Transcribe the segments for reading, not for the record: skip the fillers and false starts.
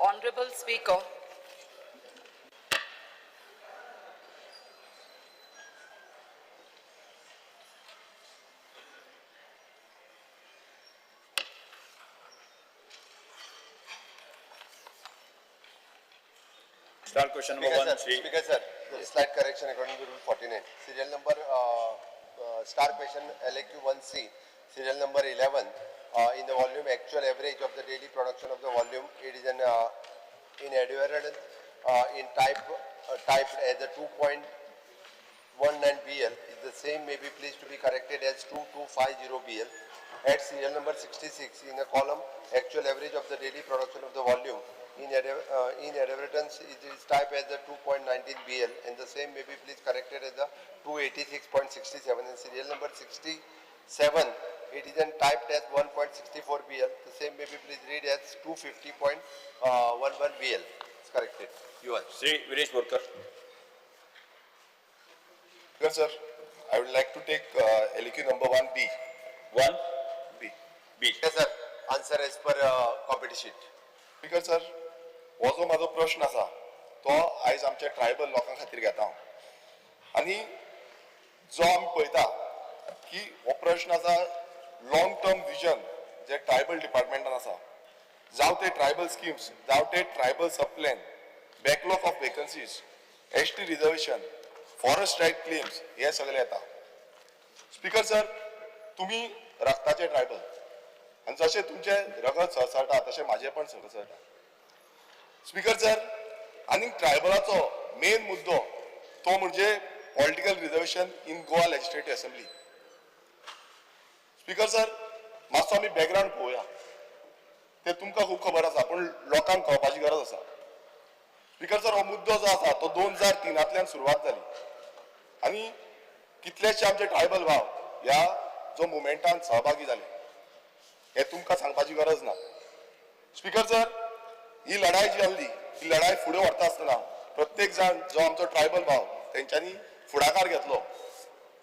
Honorable Speaker, Start question number one. Speaker sir, slight correction according to Rule 49. Serial number star question LAQ 1C, serial number 11. In the volume actual average of the daily production of the volume, it is an in adherent in typed as the 2.19 BL. Is the same may be pleased to be corrected as 2250 BL. At serial number 66 in a column, actual average of the daily production of the volume in advertence is typed as the 2.19 BL, and the same may be please corrected as the 286.67. In serial number 67, it is then typed as 1.64 BL. The same may be please read as 250.11 BL. It's corrected. You are. Sri Vinesh Borkar. Yes, sir. I would like to take LQ number 1B. 1B. B. Yes, sir. Answer as per copy sheet. Because sir, हो जो माझो प्रश्न आसा तो आयज आमच्या tribal लोकां खातीर घेता आनी जो आमी पळयता की हो प्रश्न आसा लॉंग टर्म विजन जे ट्रायबल डिपार्टमेंटान आसा जावं ते ट्रायबल स्किम्स जावं ते tribal sub plan backlog of vacancies ST reservation forest right claims हे सगळे येता स्पीकर सर तुम्ही रक्ताचे ट्रायबल आणि जसे तुमचे रगत सरसरता तसे माझे पण सरसरता स्पीकर सर आणि ट्रायबलाचो मेन मुद्दो तो म्हणजे political reservation in Goa legislative assembly speaker sir मातसो आमी बॅकग्राऊंड पळोवया ते तुमकां खूब खबर आसा पण लोकांक कळपाची गरज आसा स्पीकर सर हो मुद्दो जो आसा तो 2003 सुरवात जाली आणि कितलेशे आमचे ट्रायबल भाव ह्या जो मुवमेंटान सहभागी जाले हे तुमकां सांगपाची गरज ना स्पीकर सर ही लढाई जी आसली ही लढाई फुडें व्हरता आसतना प्रत्येक जाण जो आमचो ट्रायबल भाव तेंच्यांनी फुडाकार घेतलो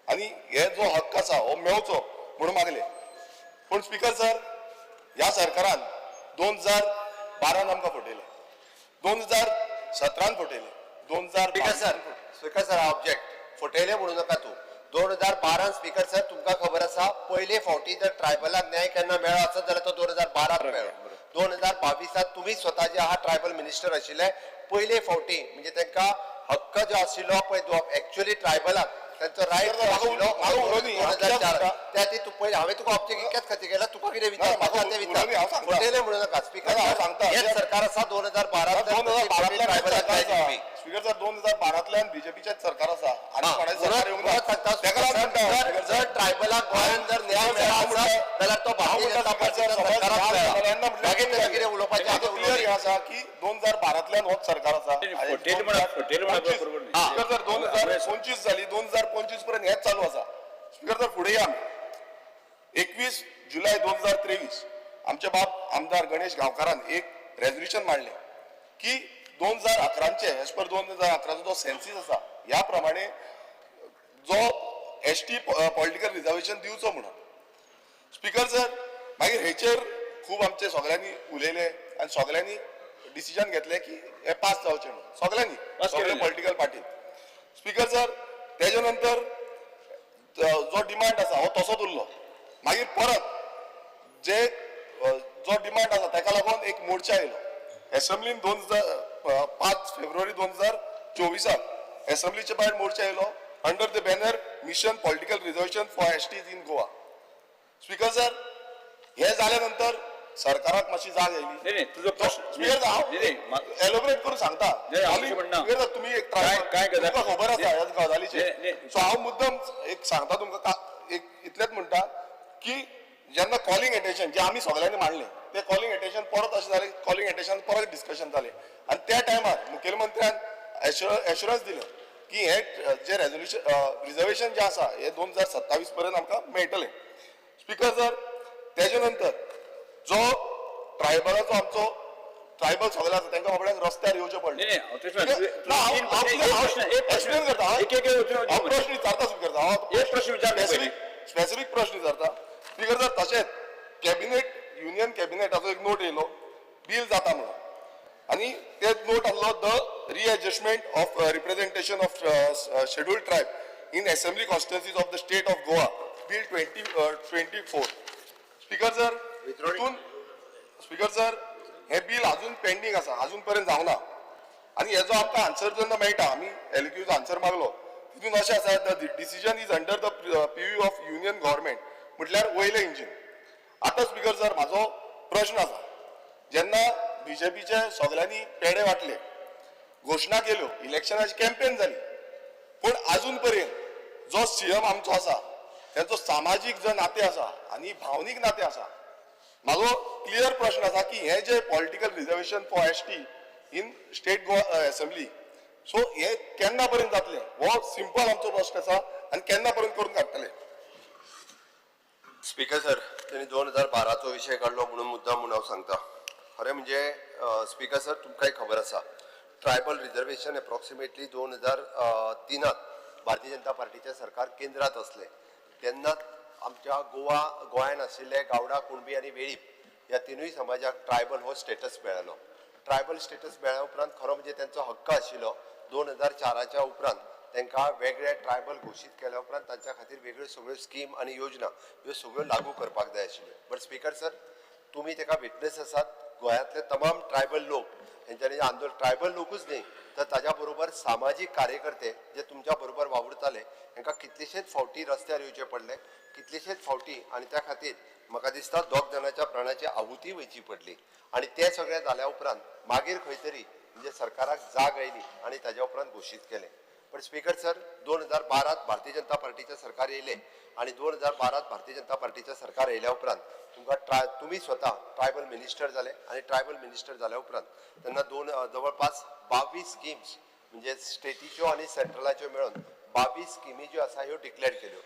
आनी हे जो हक्क आसा हो मेळचो म्हणून मागले पण स्पीकर सर ह्या सरकारान 2012 आमकां फटयले 2017 फटयले 2012 स्पीकर सर ऑब्जेक्ट फटयले म्हणू नका तू 2012 स्पीकर सर तुमकां खबर आसा पयले फावटी जर ट्रायबलाक न्याय केन्ना मेळ्ळो आसत जाल्यार तो 2012 मेळ्ळो 2022 तुम्ही स्वतः जे आहात ट्रायबल मिनिस्टर आशिल्ले पयले फावटी म्हणजे तांकां हक्क जो आशिल्लो पळय जो एक्चुअली ट्रायबलाक त्यांचो रायट आशिल्लो 2004 त्या ती तू पयले हांवें तुका ऑब्जेक्ट इतक्याच खातीर केला तुका कितें विचारपाक ते विचार फटयले म्हणू नका स्पीकर सांगता हेच सरकार आसा 2012 ट्रायबलाक न्याय दिवपी स्पीकर सर 2012 बीजेपीचेच सरकार आसा आणि सरकार येऊन जर ट्रायबलाक गोंयांत जर न्याय मेळ्ळा आसत जाल्यार तो भारतीय जनता पार्टीच्या सरकाराक मागीर ताका कितें उलोवपाचें क्लियर आसा की 2012 होच सरकार आसा स्पीकर सर 2025 जाली 2025 पर्यंत हेच चालू आसा स्पीकर सर फुडें या 21 जुलै 2023 आमचे बाप आमदार गणेश गांवकारान एक रेझोल्युशन मांडले की 2011 एज पर 2011 जो सेन्सिस आसा ह्या प्रमाणे जो एसटी पॉलिटिकल रिजर्वेशन दिवचो म्हणून स्पीकर सर मागीर हेचेर खूब आमचे सगळ्यांनी उलयले आनी सगळ्यांनी डिसिजन घेतले की हे पास जावचें म्हणून सगळ्यांनी सगळे पॉलिटिकल पार्टी स्पीकर सर तेजे नंतर जो डिमांड आसा हो तसोच उरलो मागीर परत जे जो डिमांड आसा ताका लागून एक मोर्चा येयलो असेंब्लीन 5 फेब्रुवारी 2024 असेंब्लीचे भायर मोर्चा येयलो under the banner mission political reservation for STs in Goa speaker sir हे जाल्या नंतर सरकाराक मातशी जाग येयली एलोबरेट करून सांगता तुम्ही एक तुमकां खबर आसा ह्या गजालीचेर सो हांव मुद्दम एक सांगता तुमकां एक इतलेंच म्हणटा की जेन्ना कॉलिंग एटेन्शन जे आमी सगळ्यांनी मांडले ते कॉलिंग एटेन्शन परत अशें जालें कॉलिंग एटेन्शन परत डिस्कशन जालें आनी त्या टायमार मुखेलमंत्र्यान एश्युरन्स दिलें की हे जे रिजर्वेशन जे आसा हे 2027 पर्यंत आमकां मेळटलें स्पीकर सर तेजे नंतर जो ट्रायबलाचो आमचो ट्रायबल सगळे आसा तांकां बाबड्यांक रस्त्यार येवचें पडलें एक्सप्लेन करता हांव प्रश्न विचारता स्पीकर स्पेसिफीक प्रश्न विचारता स्पीकर सर तशेंच कॅबिनेट युनियन कॅबिनेटाचो एक नोट येयलो बील जाता म्हणून आणि ते नोट आहलो the readjustment of representation of scheduled tribe in assembly constituencies of the state of Goa bill 2024. Speaker sir, speaker sir, हे बिल अजून पेंडिंग आसा, अजून पर्यंत जावना. आणि हेजो आमकां आन्सर जेन्ना मेळटा, आमी एलक्यूचो आन्सर मागलो, तितून अशें आसा the decision is under the purview of union government, म्हटल्यार वयलें इंजीन. आतां स्पीकर सर, म्हाजो प्रश्न आसा, जेन्ना बीजेपीचे सगळ्यांनी पेडे वाटले, घोशणा केल्यो, इलेक्शनाची कॅम्पेन जाली, पूण अजून पर्यंत जो सीएम आमचो आसा तांचो सामाजीक जो नाते आसा आनी भावनीक नाते आसा, म्हाजो क्लियर प्रश्न आसा की हे जे political reservation for ST in state Goa assembly, so हे केन्ना पर्यंत जातले, हो सिंपल आमचो प्रश्न आसा आणि केन्ना पर्यंत करून काडटले. स्पीकर सर, त्यांनी 2012चो विषय काढलो म्हणून मुद्दाम म्हणून हांव सांगता. खरें म्हणजे स्पीकर सर, तुमकांय खबर आसा tribal reservation approximately 2003 Bharatiya Janata पार्टीचे सरकार केंद्रात असले तेन्ना आमच्या गोंयांत आशिल्ले गावडा, कुणबी आनी वेळीप ह्या तिनूय समाजाक ट्रायबल हो स्टेटस मेळ्ळो. ट्रायबल स्टेटस मेळ्ळ्या उपरांत खरो म्हणजे त्यांचो हक्क आशिल्लो. 2004च्या उपरांत तांकां वेगळे ट्रायबल घोशीत केल्या उपरांत तांच्या खातीर वेगळ्यो सगळ्यो स्कीम आनी योजना ह्यो सगळ्यो लागू करपाक जाय आशिल्ल्यो. बट स्पीकर सर, तुमी ताका विटनेस आसात. गोंयांतले तमाम ट्रायबल लोक, तेंच्यांनी आंदोलन ट्रायबल लोकूच न्ही तर ताज्या बरोबर सामाजीक कार्यकर्ते जे तुमच्या बरोबर वावुरताले, तांकां कितलेशेच फावटी रस्त्यार येवचे पडले, कितलेशेच फावटी, आनी त्या खातीर म्हाका दिसता दोग जाणांच्या प्राणाची आहुती वयची पडली. आनी ते सगळें जाल्या उपरांत मागीर खंय तरी म्हणजे सरकाराक जाग आयली आनी ताज्या उपरांत घोशीत केलें. पण स्पीकर सर, 2012 भारतीय जनता पार्टीचे सरकार येयले आणि 2012 भारतीय जनता पार्टीचे सरकार येयल्या उपरांत तुम्ही स्वतः ट्रायबल मिनिस्टर झाले आणि ट्रायबल मिनिस्टर झाल्या उपरांत त्यांना जवळपास 22 स्कीम्स म्हणजे स्टेटीच्यो आणि सेंट्रलाच्यो मेळून 22 स्किमी ज्यो आसा ह्यो डिक्लेअर केल्यो.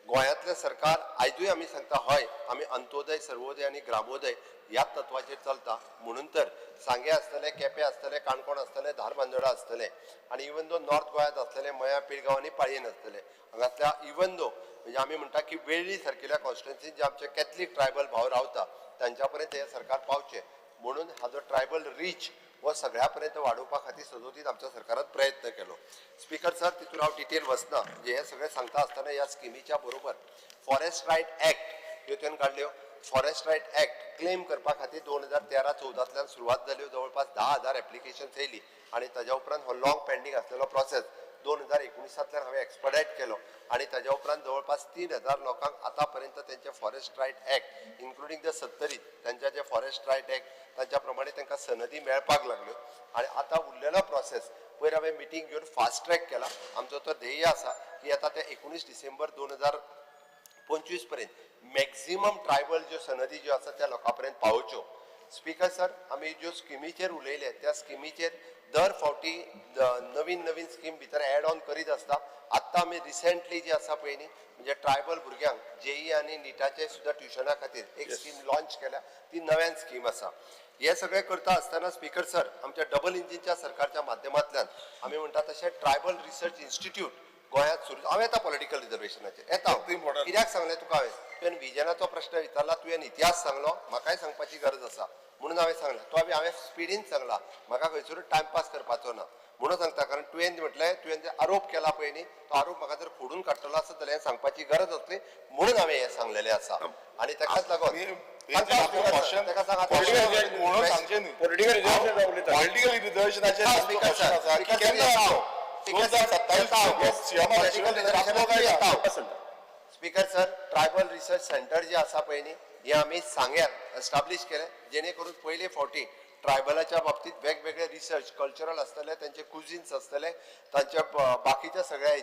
गोंयांतलें सरकार आयजूय आमी सांगता हय, आमी अंत्योदय, सर्वोदय आनी ग्रामोदय ह्याच तत्वाचेर चलता. म्हणून तर सांगे आसतले, केपें आसतले, काणकोण आसतले, धारबांदोडा आसतले आनी इवन दो नॉर्थ गोंयांत आसतले, मया, पिळगांव आनी पाळयेन आसतले. हांगासल्या इवन दो म्हणजे आमी म्हणटा की वेळ्ळी सारकिल्या कॉन्स्टिट्युन्सीत जे आमचे कॅथलीक ट्रायबल भाव रावता तांच्या पर्यंत हे सरकार पावचे म्हणून हाजो ट्रायबल रीच हो सगळ्या पर्यंत वाडोवपा खातीर सदोदीत आमच्या सरकारान प्रयत्न केलो. स्पीकर सर, तितून हांव डिटेल वचना, म्हणजे हे सगळें सांगता आसतना ह्या स्किमीच्या बरोबर फॉरेस्ट रायट एक्ट ह्यो तुवें काडल्यो. फॉरेस्ट रायट एक्ट क्लेम करपा खातीर 2013-14 सुरवात जाल्यो. जवळपास 10,000 एप्लिकेशन्स येयली आणि ताज्या उपरांत हो लॉंग पेंडींग आसलेलो प्रोसेस 2019 हांवें एक्सपडायट केलो आणि ताज्या उपरांत जवळपास 3,000 लोकांक आतां पर्यंत तेंचे forest right act including the 70 तेंच्या जे फॉरेस्ट रायट एक्ट तांच्या प्रमाणे तांकां सनदी मेळपाक लागल्यो. आणि आतां उरलेलो प्रोसेस पयर हांवें मिटींग घेवन फास्ट ट्रॅक केला. आमचो तो ध्येय आसा की आतां ते 19 डिसेंबर 2025 पर्यंत मॅक्झिमम ट्रायबल ज्यो सनदी ज्यो आसा त्या लोकां पर्यंत पावोवच्यो. स्पीकर सर, आमी ज्यो स्किमीचेर उलयले त्या स्किमीचेर दर फावटी नवीन स्कीम भितर एड ऑन करीत आसता. आत्तां आमी रिसेंटली जी आसा पळय न्ही म्हणजे ट्रायबल भुरग्यांक जेई आनी निटाचे सुद्धा ट्युशना खातीर एक स्कीम लॉन्च केल्या, ती नव्यान स्कीम आसा. हे सगळें करता आसतना स्पीकर सर, आमच्या डबल इंजिनच्या सरकारच्या माध्यमांतल्यान आमी म्हणटा तशें ट्रायबल रिसर्च इन्स्टिट्यूट गोंयांत सुरू. हांव येता पॉलिटिकल रिजर्वेशनाचेर येता. कित्याक सांगलें तुका हांवें? तुवें विजनाचो प्रश्न विचारला, तुवें इतिहास सांगलो, म्हाकाय सांगपाची गरज आसा म्हणून हांवें सांगलें. तो हांवें स्पिडीन सांगला, म्हाका खंयसरूच टायमपास करपाचो ना म्हणून सांगता. कारण तुवें म्हटलें, तुवें जे आरोप केला पळय न्ही तो आरोप म्हाका जर खोडून काडटलो आसत जाल्यार सांगपाची गरज आसली म्हणून हांवें हें सांगलेलें आसा. आनी ताकाच लागून speaker sir, tribal research centre जे आसा पळय न्ही हे आमी सांग्यार एस्टाब्लिश केले जेणे करून पयले फावटी ट्रायबलाच्या बाबतीत वेगवेगळे रिसर्च कल्चरल आसतले, त्यांचे कुझिन्स आसतले, तांच्या बाकीच्या सगळ्या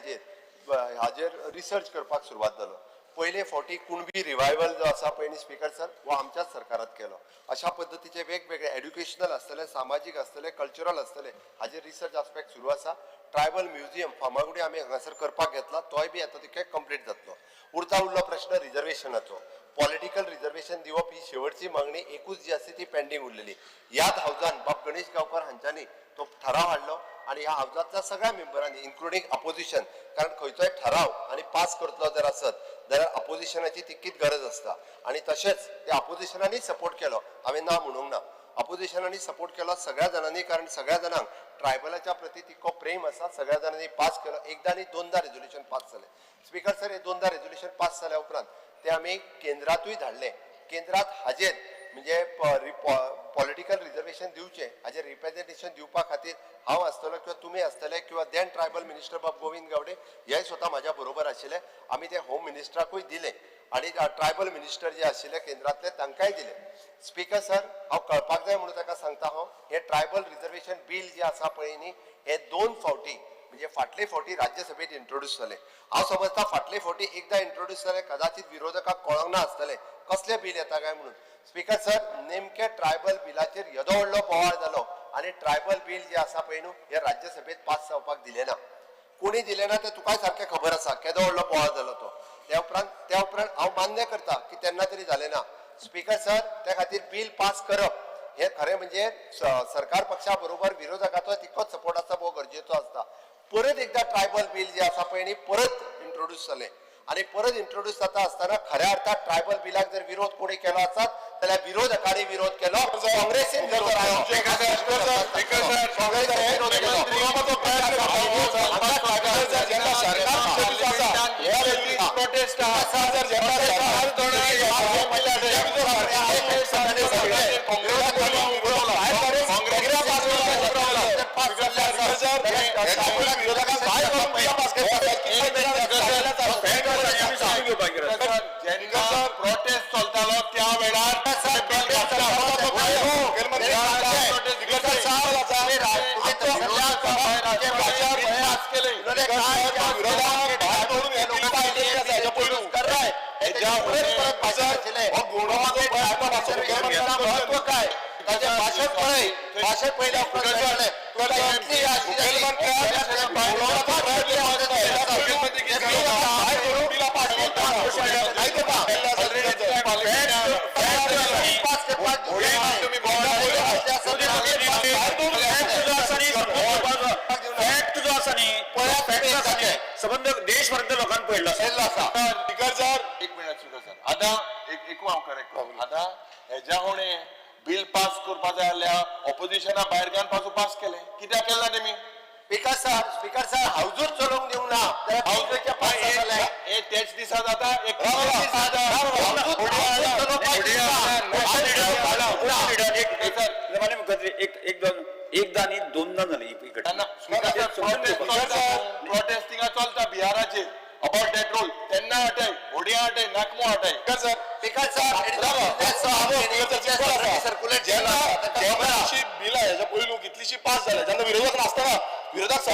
हाजेर रिसर्च करपाक सुरवात जालो. पयले फावटी कुणबी रिवायवल जो आसा पळय न्ही स्पीकर सर, हो आमच्याच सरकारात केलो. अशा पद्दतीचे वेगवेगळे एड्युकेशनल आसतले, सामाजीक आसतले, कल्चरल आसतले हाजेर रिसर्च आस्पेक्ट सुरू आसा. ट्रायबल म्युझियम फार्मागुडी आमी हांगासर करपाक घेतला, तोय बी आता तिके कंप्लीट जातलो. उरलो प्रश्न रिजर्वेशनाचो. पॉलिटिकल रिजर्वेशन दिवप ही शेवटची मागणी एकूच जी आसा ती पेंडिंग उरलेली. ह्याच हावजान बाब गणेश गांवकर हांच्यांनी तो ठराव हाडलो आणि ह्या हावजातल्या सगळ्या मेंबरांनी इन्क्लुडींग अपोजिशन, कारण खंयचोय ठराव आणि पास करतलो जर आसत जाल्यार अपोजिशनाची तितकीच गरज आसता आणि तशेंच त्या अपोजिशनांनी सपोर्ट केलो, हांवें ना म्हणूंक ना. अपोजिशनांनी सपोर्ट केलो सगळ्या जाणांनी, कारण सगळ्या जाणांक ट्रायबलाच्या प्रती तितको प्रेम आसा. सगळ्या जाणांनी पास केलो. एकदा न्ही दोनदा रेझोल्युशन पास जाले. स्पीकर सर, हे दोनदा रेझोल्युशन पास जाल्या उपरांत ते आमी केंद्रातूय धाडले. केंद्रात हाजेर म्हणजे पॉलिटिकल रिजर्वेशन दिवचे हाजेर रिप्रेझेंटेशन दिवपा खातीर हांव आसतलो किंवा तुमी आसतले किंवा देन ट्रायबल मिनिस्टर बाब गोविंद गावडे हे स्वता म्हाज्या बरोबर आशिल्ले. आमी ते होम मिनिस्टराकूय दिले आणि ट्रायबल मिनिस्टर जे आशिल्ले केंद्रातले तांकांय दिले. स्पीकर सर, हांव कळपाक जाय म्हणून ताका सांगता हांव, हे ट्रायबल रिजर्वेशन बील जे आसा पळय न्ही, हे 2 फावटी म्हणजे फाटले फावटी राज्यसभेत इंट्रोड्यूस जाले. हांव समजता फाटले फावटी एकदा इंट्रोड्यूस जाले, कदाचित विरोधकाक कळोंक ना आसतले कसले बील येता काय म्हणून. स्पीकर सर, नेमके ट्रायबल बिलाचेर येदो व्हडलो बोवाळ जालो आणि ट्रायबल बील जे आसा पळय न्हू हे राज्यसभेत पास जावपाक दिले ना. कोणी दिले ना ते तुकाय सारखे खबर आसा केदो व्हडलो बोवाळ जालो तो. त्या उपरांत हांव मान्य करता की तेन्ना तरी जालें ना. स्पीकर सर, त्या खातीर बील पास करप हे खरें म्हणजे सरकार पक्षा बरोबर विरोधकाचो तितकोच सपोर्ट आसता वो गरजेचो आसता. परत एकदा ट्रायबल बील जे आसा पळय न्ही परत इंट्रोड्यूस जालें आणि परत इंट्रोड्यूस जाता आसतना खऱ्या अर्थात ट्रायबल बिलाक जर विरोध कोणी केलो आसत जाल्यार विरोधकांनी विरोध केलो. काँग्रेसीन विरोध प्रोटेस्ट चलतालो त्या वेळार भाषण पहिल्या संबंध देशभरातल्या लोकांना पडला. स्पीकर सर, एक मिनिट स्पीकर सर, आता एक हांव करेक्ट आता हेज्या होणे बिल पास करपा जाय जाल्यार ऑपोजिशना भायर घालून पासून पास केले. कित्याक केला तेमी? स्पीकर सर हाऊजूच चलोवंक दिवंक ना. हाऊजूच्या पास जाले हे तेच दिसा जाता एक एकदा आणि दोनदा झाली प्रोटेस्टिंग चलता बिहाराचेर अबाउट दॅट रोल तेन्ना हटाय ओडिया हटाय नाकमो हटाय. स्पीकर सर सर्क्युलेट बिल आहे याच्या पयलू कितलीशी पास झाल्या जेन्ना विरोधक नासतना विरोधक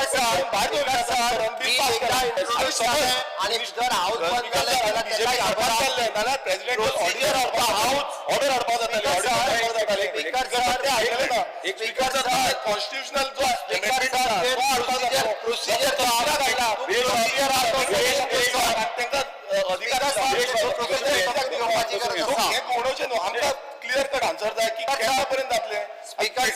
आणि जर हाऊस बंद जाले प्रेसिडेंट ऑर्डर हाडपा जाताले कॉन्स्टिट्युशनल जो प्रोसिजर क्लियर कट आन्सर जाय की केन्नापर्यंत जातले. स्पीकर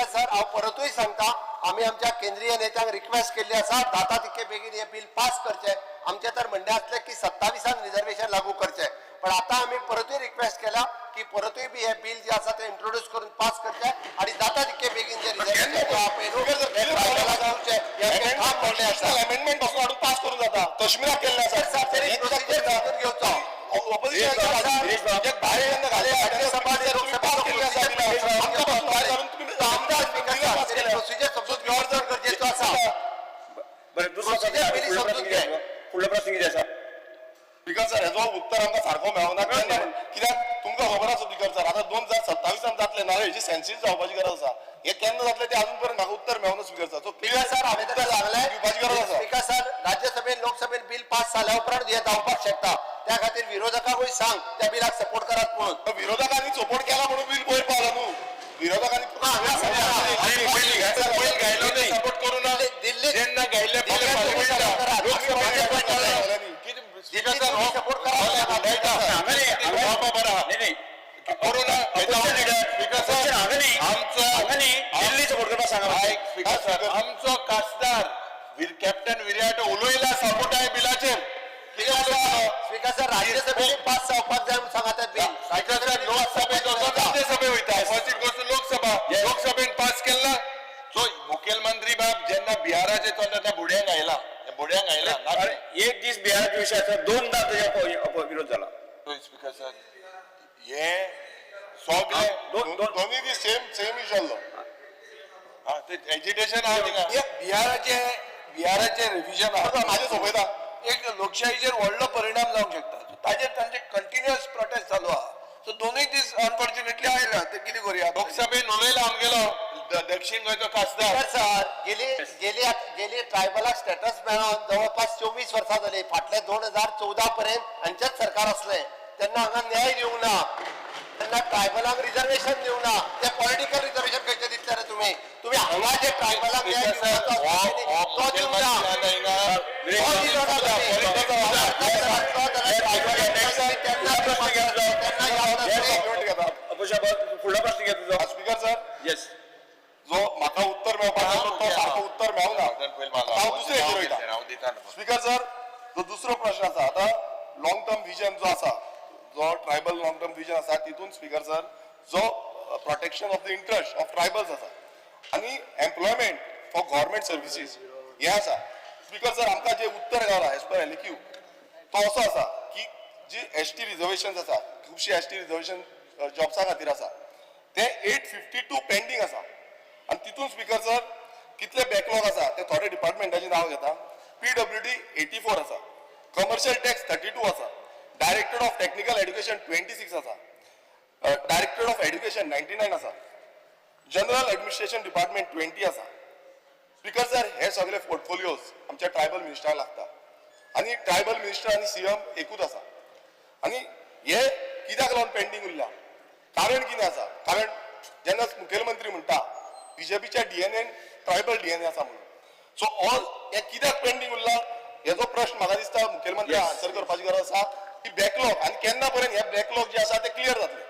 सर हांव परतूय सांगता, आमी आमच्या केंद्रीय नेत्यांक रिक्वेस्ट केल्ली आसा जाता तितके बेगीन हे बिल पास करचे. आमचे तर म्हणणे आसले की 27 रिजर्वेशन लागू करचे, पण आता आमी परतूय रिक्वेस्ट केला की परतूय बी हे बिल जे आसा ते इंट्रोड्यूस करून पास करचे आणि जाता तितके बेगीन जे रिजर्वेशन अमेंडमेंट पासून हाडून पास करून जाता. काश्मीराक केल्ले आसा घेवचो. स्पीकर सर हेजो उत्तर आमकां सारको मेळोना. कित्याक तुमकां खबर आसा स्पीकर सर आता 2027 जातले ना हेची सेन्सीस जावपाची गरज आसा. हे केन्ना जातले ते अजून पर्यंत म्हाका उत्तर मेळोना speaker sir. So speaker sir हांवें तुका सांगलें दिवपाची गरज आसा. स्पीकर सर राज्यसभेत लोकसभेत बिल पास जाल्या उपरांत हे जावपाक शकता. त्या खातीर विरोधकांकूय सांग त्या बिलाक सपोर्ट करात म्हणून. विरोधकांनी सपोर्ट केला म्हणून बिल वयर पावला न्हू. विरोधकांनी सपोर्ट करून दिल्ली जेन्ना घायल्ले सपोर्ट आमचो खासदार कॅप्टन विराट उलयला सपोर्ट आहे बिलाचेर. स्पीकर सर राज्यसभेत पास जावपाक जाय म्हणून सांगात बिल. लोकसभेत सर दोनदा त्याच्या विरोध झाला. स्पीकर सर हे सगळे दोन्ही ती सेम इशू आसलो. ते एजिटेशन आहा थिंगा बिहाराचे रिव्हिजन माझे सोबयता एक लोकशाहीचेर व्हडलो परिणाम जावंक शकता ताजेर तांचे कंटिन्युअस प्रोटेस्ट चालू आहा. सो दोनूय दीस अनफॉर्च्युनेटली आयला ते कितें करूया. लोकसभेन उलयला आमगेलो दक्षिण गोंयचो खासदार सर गेली ट्रायबलाक स्टेटस मेळोन जवळपास 24 वर्सां जाली. फाटले 2014 पर्यंत हांचेच सरकार असलें तेन्ना हांगा न्याय दिवंक ना, तेन्ना ट्रायबलांक रिजर्वेशन दिवंक ना. ते पॉलिटिकल रिजर्वेशन खंयचे दितले रे तुमी हांगा जे ट्रायबलांक न्याय दिवंक ना तो दिवंक ना. फुडलो प्रश्न घ्या तुझो. Speaker sir yes. जो म्हाका उत्तर मेळपाक जाय तो सारको उत्तर मेळना. हांव दुसरे हेचेर वयता. स्पीकर सर जो दुसरो प्रश्न आसा आता लॉंग टर्म विजन जो आसा जो ट्रायबल लॉंग टर्म विजन आसा तितून स्पीकर सर जो protection of the interest of tribals आसा आनी एम्प्लॉयमेंट फॉर गव्हर्मेंट सर्विसीस हे आसा. स्पीकर सर आमकां जे उत्तर गावला एज पर एलक्यू तो असो आसा की जी एसटी रिजर्वेशन आसा खुबशी एसटी रिजर्वेशन जॉब्सा खातीर आसा ते 852 पेंडिंग आसा आनी तितून स्पीकर सर कितले बॅकलॉग आसा ते थोडे डिपार्टमेंटाची नांव घेता. PWD 84 आसा, कमर्शियल टॅक्स 32 आसा, डायरेक्टर ऑफ टेक्निकल एड्युकेशन 26 आसा, डायरेक्टर ऑफ एड्युकेशन 99 आसा, जनरल एडमिनिस्ट्रेशन डिपार्टमेंट 20 आसा. स्पीकर सर हे सगळे पोर्टफोलिओज आमच्या ट्रायबल मिनिस्टराक लागता आनी ट्रायबल मिनिस्टर आनी CM एकूच आसा. आनी हे कित्याक लागून पेंडिंग उरला कारण कितें आसा. कारण जेन्ना मुखेलमंत्री म्हणटा बीजेपीच्या DNA ट्रायबल DNA आसा म्हणून सो ऑल हे कित्याक पेंडिंग उरला हेजो प्रश्न म्हाका दिसता मुखेलमंत्री आन्सर करपाची गरज आसा की बॅकलॉग आनी केन्ना पर्यंत हे बॅकलॉग जे आसा ते क्लियर जातले.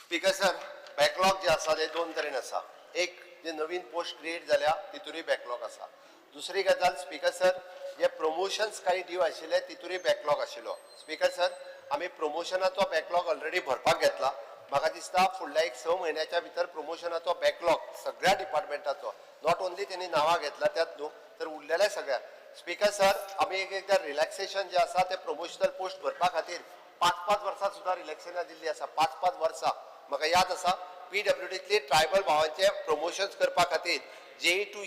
स्पीकर सर बॅकलॉग जे आसा ते दोन तरेन आसा. एक जे नवीन पोस्ट क्रिएट जाल्या तितूनय बॅकलॉग आसा. दुसरी गजाल स्पीकर सर जे प्रमोशन्स काही ड्यू आशिल्ले तितूनय बॅकलॉग आशिल्लो. स्पीकर सर आमी प्रमोशनाचो बॅकलॉग ऑलरेडी भरपाक घेतला. म्हाका दिसता फुडल्या एक 6 म्हयन्याच्या भितर प्रमोशनाचो बॅकलॉग सगळ्या डिपार्टमेंटाचो नॉट ओन्ली त्यांनी नांवां घेतला त्यात न्हू तर उरलेल्या सगळ्या. स्पीकर सर आमी एकदा रिलॅक्सेशन जे आसा ते प्रमोशनल पोस्ट भरपा खातीर 5-5 वर्सां सुद्दां रिलॅक्सेशनां दिल्ली आसा. 5-5 वर्सां म्हाका याद आसा PWDतली ट्रायबल भावांचे प्रमोशन्स करपा खातीर JE to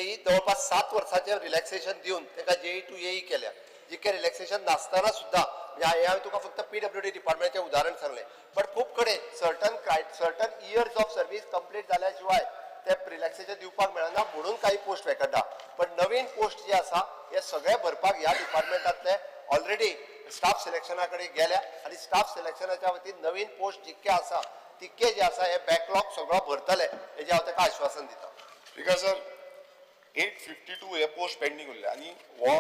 AE जवळपास 7 वर्सांचे रिलॅक्सेशन दिवन ताका JE to AE केल्या. जितके रिलॅक्सेशन नासतना सुद्दां हांवें तुका फक्त PWD डिपार्टमेंटाचें उदाहरण सांगलें. बट खूब कडेन certain years of service complete जाल्या शिवाय ते रिलॅक्सेशन दिवपाक मेळना म्हणून काही पोस्ट वेकंटा. पण नवीन पोस्ट जे आसा हे सगळे भरपाक ह्या डिपार्टमेंटांतले ऑलरेडी स्टाफ सिलेक्शना कडेन गेल्या आनी स्टाफ सिलेक्शनाच्या वतीन नवीन पोस्ट जितके आसा तितके जे आसा हे बॅकलॉग सगळो भरतले हेजे हांव ताका आश्वासन दिता. स्पीकर सर 852 हे पोस्ट पेंडिंग उरले आनी हो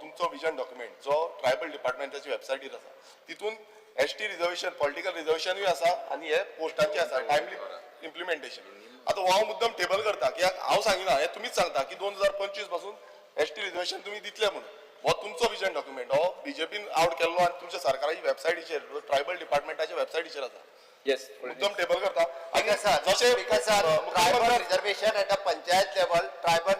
तुमचो विजन डॉक्युमेंट जो ट्रायबल डिपार्टमेंटाच्या वेबसायटीर आसा तितून ST रिजर्वेशन पॉलिटिकल रिजर्वेशनूय आसा आनी हे पोस्टांचे आसा टायमली इम्प्लिमेंटेशन. आता हो हांव मुद्दम टेबल करता कित्याक हांव सांगिना हे तुमीच सांगता की 2025 पासून ST रिजर्वेशन तुमी दितले म्हणून. हो तुमचो विजन डॉक्युमेंट हो बीजेपीन आउट केल्लो आनी तुमच्या सरकाराच्या वेबसायटीचेर ट्रायबल डिपार्टमेंटाच्या वेबसायटीचेर आसा. येस. मुद्दम टेबल करता आनी जशे tribal reservation at a panchayat level tribal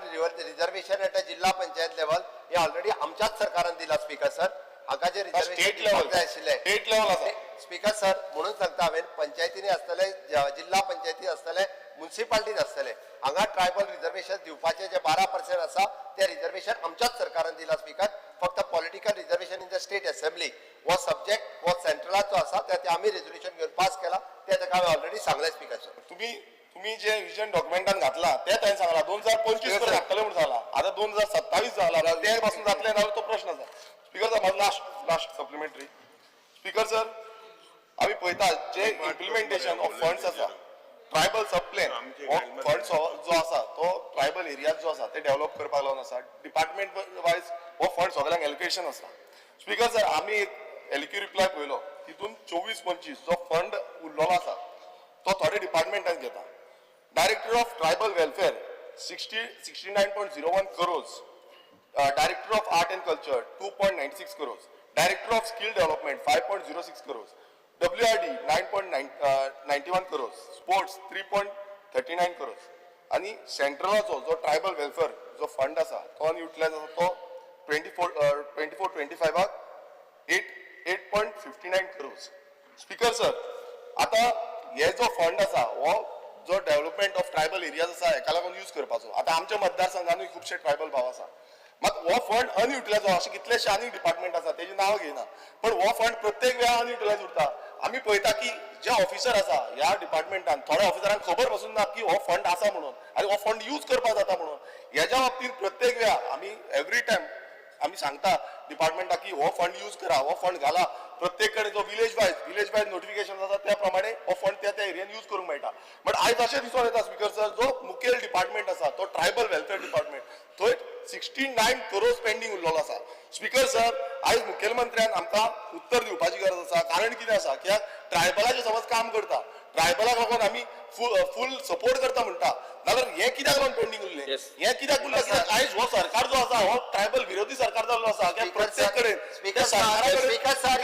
reservation at a जिल्हा पंचायत लेवल हे ऑलरेडी आमच्याच सरकारान दिला. स्पीकर सर हाका जे स्टेट लेवल जाय आशिल्ले स्टेट लेवल आसा. स्पीकर सर म्हणून सांगता हांवें पंचायतींनी आसतले जिल्हा पंचायती आसतले म्युन्सिपालिटीज आसतले हांगा ट्रायबल रिजर्वेशन दिवपाचे जे 12% आसा ते रिजर्वेशन आमच्याच सरकारान दिला. स्पीकर फक्त political reservation in the state assembly हो सब्जेक्ट हो सेंट्रलाचो आसा ते आमी रेजोल्युशन घेवन पास केला ते ताका हांवें ऑलरेडी सांगले. स्पीकर सर तुम्ही जे विजन डॉक्युमेंटान घातला ते टाइम सांगला 2025 पर्यंत घातले म्हणून सांगला. आता 2027 जाला ते पासून जातले ना तो प्रश्न आसा. स्पीकर सर माझं लास्ट सप्लिमेंटरी. स्पीकर सर आम्ही पळयता जे इम्प्लिमेंटेशन ऑफ फंड्स आसा ट्रायबल सब प्लॅन हो फंड्स जो आसा तो ट्रायबल एरियाज जो आसा ते डेव्हलप करपाक लागून आसा. डिपार्टमेंट वायज हो फंड सगळ्यांक एलोकेशन आसा. स्पीकर सर आमी एक एलक्यू रिप्लाय पळयलो तितून 24-25 जो फंड उरलेलो आसा तो थोडे डिपार्टमेंटान घेता. Director of tribal welfare 69.01 crores, director of art end culture 2.96 crores, director of skill development 5.06 crores, WRD 9.91 crores, sports 3.39 crores आणि सेंट्रलाचो जो ट्रायबल वेलफेअर जो फंड आसा तो युटिलायज आसा तो 24-25 8.59 crores. स्पीकर सर, आता हे जो फंड आसा हो जो डेव्हलपमेंट ऑफ ट्रायबल एरियाज आसा हेका लागून यूज करपाचो. आता आमच्या मतदारसंघानूय खुबशे ट्रायबल भाव आसा. मात हो फंड अनयुटिलायज अशे कितलेशे आनी डिपार्टमेंट आसा तेजी नांव घेयना, पण हो फंड प्रत्येक वेळा अनयुटिलायज उरता. आमी पळयता की जे ऑफिसर आसा ह्या डिपार्टमेंटान थोड्या ऑफिसरांक खबर पासून ना की हो फंड आसा म्हणून आनी हो फंड यूज करपाक जाता म्हणून. ह्याच्या बाबतीत प्रत्येक वेळा आमी एवरी टायम आमी सांगता डिपार्टमेंटाक की हो फंड यूज करा, हो फंड घाला. प्रत्येक कडेन जो विलेज वायज नोटिफिकेशन आसा त्या प्रमाणे हो फंड त्या एरियान यूज करूंक मेळटा. बट आयज अशें दिसून येता स्पीकर सर, जो मुखेल डिपार्टमेंट आसा तो ट्रायबल वेलफेअर डिपार्टमेंट, थंय 69 crores पेंडिंग उरलेलो आसा. स्पीकर सर, आयज मुखेलमंत्र्यान आमकां उत्तर दिवपाची गरज आसा. कारण कितें आसा, कित्याक ट्रायबलाचें समज काम करता, ट्रायबलाक लागून आमी फूल सपोर्ट करता म्हणटा, जाल्यार हें कित्याक लागून पेंडिंग उरलें? हें कित्याक उरलें? कित्याक आयज हो सरकार जो आसा हो ट्रायबल विरोधी सरकार जाल्लो आसा. कित्याक प्रत्येक कडेन स्पीकर सर,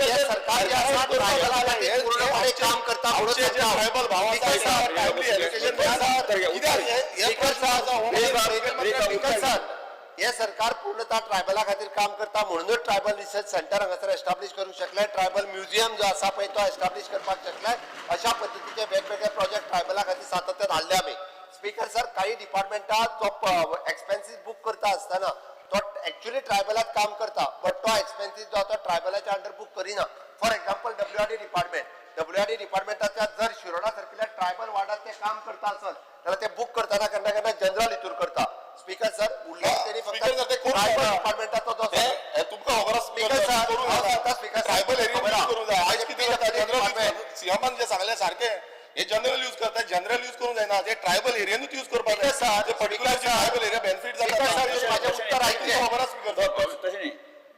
हे सरकार जे आसा ट्रायबला खातीर पूर्णपणे काम करता म्हणून ट्रायबल भाव आसा टायमली एलोकेशन स्पीकर सर, हे सरकार पूर्णतः ट्रायबला खातीर काम करता म्हणूनच ट्रायबल रिसर्च सेंटर हांगासर एस्टाब्लिश करूंक शकले, ट्रायबल म्युझियम जो आसा पळय तो एस्टाब्लिश करपाक शकले. अशा पद्दतीचे वेगवेगळे प्रोजेक्ट ट्रायबला खातीर सातत्यान हाडले आमी. स्पीकर सर, काही डिपार्टमेंटात जो एक्सपेन्सीस बुक करता आसतना तो एक्चुअली ट्रायबलात काम करता, बट तो एक्सपेन्सीस जो तो ट्रायबलाच्या अंडर बुक करिना. फॉर एक्झाम्पल डब्ल्यूआरडी डिपार्टमेंटाच्या जर शिरोडा सारकिल्या ट्रायबल वार्डात ते काम करता आसत जाल्यार ते बुक करतना केन्ना केन्ना जनरल हितूर करता. स्पीकर सर, उरलें तेणी फक्त ट्रायबल डिपार्टमेंटाचो जो तुमकां खबर speaker sir, speaker tribal area करूंक जाय. आयज कितें जाता, जनरल सीएमान जे सांगलें सारकें, हे जनरल यूज करता, जनरल यूज करूंक जायना, ते ट्रायबल एरियानूच यूज करपाक जाय. ते पर्टिक्युलर ट्रायबल एरिया बेनिफिट जाता. माझे उत्तर ऐकचे. खबर आसा स्पीकर तशें न्ही,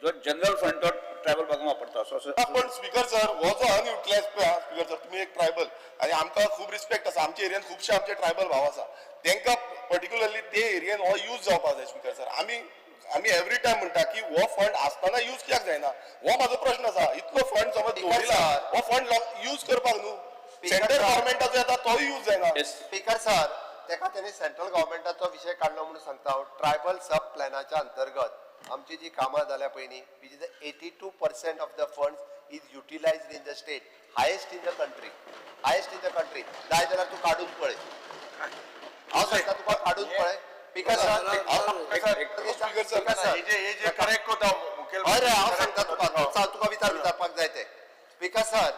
जो जनरल फंड तो ट्रायबल भागांत वापरता असो पण स्पीकर सर, हो जो अनयुटिलायज स्पीकर सर, तुम्ही एक ट्रायबल आणि आमकां खूप रिस्पेक्ट आसा. आमच्या एरियान खुबशे आमचे ट्रायबल भाव आसा, तांकां पर्टिक्युलरली ते एरियान हो यूज जावपाक जाय. स्पीकर सर, आमी एवरी टायम म्हणटा की हो फंड आसतना यूज कित्याक जायना, हो म्हाजो प्रश्न आसा. इतलो फंड समज दवरिला, हो फंड यूज करपाक न्हू, सेंट्रल गव्हर्मेंटाचो येता तोय यूज जायना. स्पीकर सर, तेका तेणी सेंट्रल गव्हर्मेंटाचो विशय काडलो म्हणून सांगता हांव. ट्रायबल सब प्लॅनाच्या अंतर्गत आमची जी कामां जाल्या पळय न्ही, which is 82% of the funds is utilised in the state, highest in the country. जाय जाल्यार तूं काडून पळय, हांव सांगता तुका काडून पळय. स्पीकर सर, हे जे करेक्ट होता मुखेल अरे हांव सांगता तुका विचारपाक जाय ते. स्पीकर सर,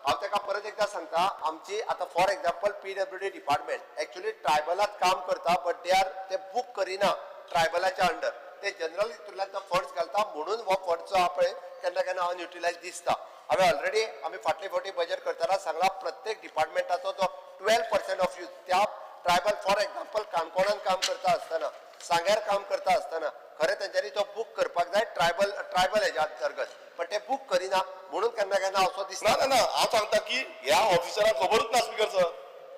हांव ताका परत एकदा सांगता, आमची आता for example PWD department actually ट्रायबलात काम करता, बट ते बुक करिना ट्रायबलाच्या अंडर. ते जनरल हितूंतल्यान तो फंड्स घालता म्हणून हो फंड जो आहा पळय केन्ना केन्ना अनयुटिलायज दिसता. हांवें ऑलरेडी आमी फाटले फावटी बजेट करतना सांगला, प्रत्येक डिपार्टमेंटाचो जो 12% ऑफ यूज त्या ट्रायबल, फॉर एक्झाम्पल काणकोणान काम करता आसतना, सांग्यार काम करता आसतना खरें तेंच्यांनी तो बुक करपाक जाय ट्रायबल हेच्या अंतर्गत, पण ते बुक करिना म्हणून केन्ना केन्ना असो दिसता. ना हांव सांगता की ह्या ऑफिसरांक खबरूच ना. स्पीकर सर,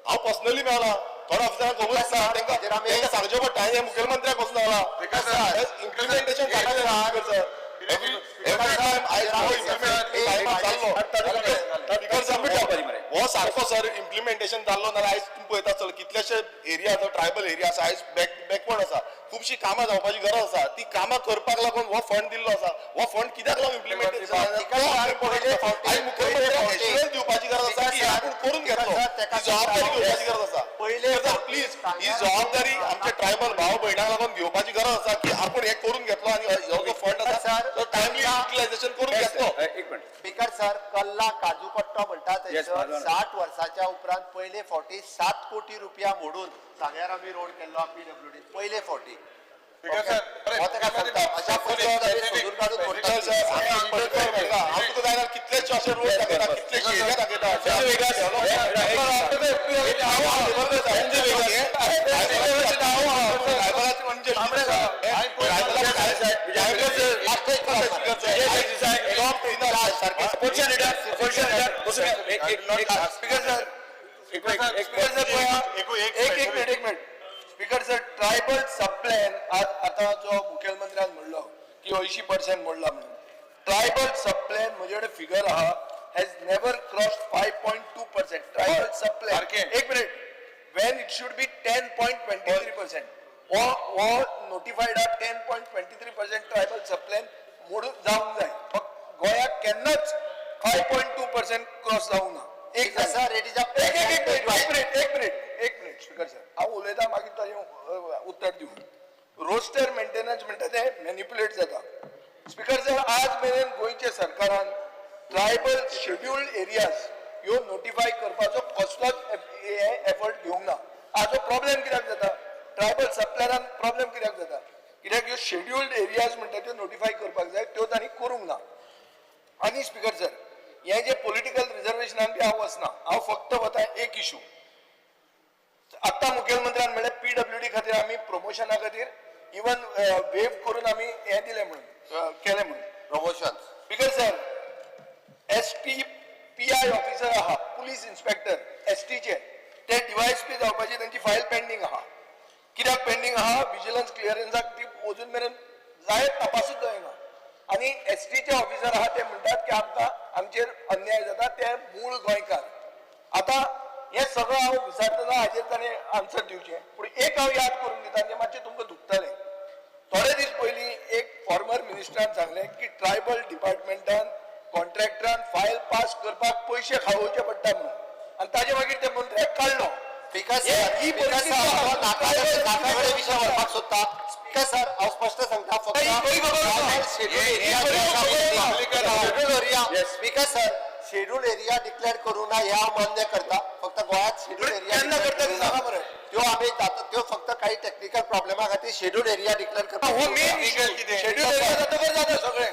हांव पर्सनली मेळ्ळा, थोड्या ऑफिसरांक खबरूच ना, तांकां सांगचें पडटा. हे मुखेलमंत्र्याक वचून मेळ्ळा, इम्प्लिमेंटेशन स्पीकर सर. हो सारको सर इम्प्लिमेंटेशन जाल्लो नाल्यार आयज तुम्ही पळयता चल कितलेशे एरिया ट्रायबल एरिया आसा आयज बॅकवर्ड आसा, खुबशी कामां जावपाची गरज आसा. ती कामां करपाक लागून हो फंड दिल्लो आसा. हो फंड कित्याक लागून इम्प्लिमेंटेशन दिवपाची गरज आसा की आपण करून घेतलो, जबाबदारी घेवपाची गरज आसा. पहिले प्लीज ही जबाबदारी आमच्या ट्रायबल भाव भयणांक लागून घेवपाची गरज आसा की आपण हे करून घेतलो आणि हो जो फंड आसा तो टायमली युटिलायझेशन करून घेतलो. एक मिनिट. स्पीकर सर, कल्ला काजू पट्टो म्हणटा थंयसर 60 वर्साच्या उपरांत पयले फावटी 7 कोटी रुपया मोडून सांग्यार आमी रोड केल्लो पीडब्ल्यूडी पयले फावटी. अशा सोदून काडून कितलेशे अशे रोड दाखयता, कितलेशे एरिया दाखयता. Speaker sir, tribal sub plan आता जो मुखेलमंत्र्यान म्हणलो की 80% मोडला म्हणून, ट्रायबल सब प्लॅन म्हजे कडेन फिगर आहा has never crossed 5.2%. Tribal sub plan, एक minute, when it should be 10.23%. हो नोटिफाईड आहा 10.23% ट्रायबल सबप्लॅन मोडून जावंक जाय गोंयाक केन्नाच 5.2% क्रॉस जावंक ना एक Sir, it is a- एक मिनिट स्पीकर सर हांव उलयतां मागीर ताजें उत्तर दिवं रोस्टर मेंटेनन्स म्हणटा तें मॅनिप्युलेट जाता स्पीकर सर आज मेरेन गोंयच्या सरकारान ट्रायबल शेड्युल्ड एरियाज ह्यो नोटिफाय करपाचो कसलोच एफर्ट घेवंक ना हाजो प्रॉब्लेम कित्याक जाता ट्रायबल सबप्लॅनान प्रॉब्लेम कित्याक जाता कित्याक ह्यो शेड्युल्ड एरियाज म्हणटा त्यो नोटिफाय करपाक जाय त्यो तांणी करूंक ना आनी स्पीकर सर हे जे पॉलिटिकल रिझर्वेशनान बी हांव वचना हांव फक्त वता एक इशू आत्ता मुखेलमंत्र्यान म्हणलें PWD खातीर आमी प्रमोशना खातीर इवन वेव करून आमी हे दिलें म्हणून केलें म्हणून Promotions. Speaker sir STPI officer आहा पुलीस इन्स्पेक्टर STचे ते DYSP जावपाची तांची फायल पेंडींग आहा कित्याक पेंडींग आहा विजिलन्स क्लिअरन्साक ती अजून मेरेन जायत तपासूच जायना आनी STचे ऑफिसर आहा ते म्हणटात की आमकां आमचेर अन्याय जाता ते मूळ गोंयकार आतां हे सगळं हांव विचारतना हाजेर ताणें आन्सर दिवचें पूण एक हांव याद करून दिता जें मातशें तुमकां दुखतलें थोडे दीस पयलीं एक फॉर्मर मिनिस्टरान सांगलें की ट्रायबल डिपार्टमेंटान कॉन्ट्रॅक्टरान फायल पास करपाक पयशे खावोवचे पडटा म्हणून आनी ताजे मागीर ते मंत्र्याक काडलो Speaker sir, Speaker sir, हांव नाकाकडे विशय व्हरपाक सोदता. Speaker sir, हांव स्पश्ट सांगता फक्त speaker sir schedule area declare करू ना हे हांव मान्य करता फक्त गोंयांत शेड्यूल एरिया त्यो आमी त्यो फक्त काही टेक्निकल प्रॉब्लेमा खातीर शेड्यूल एरिया डिक्लेअर करता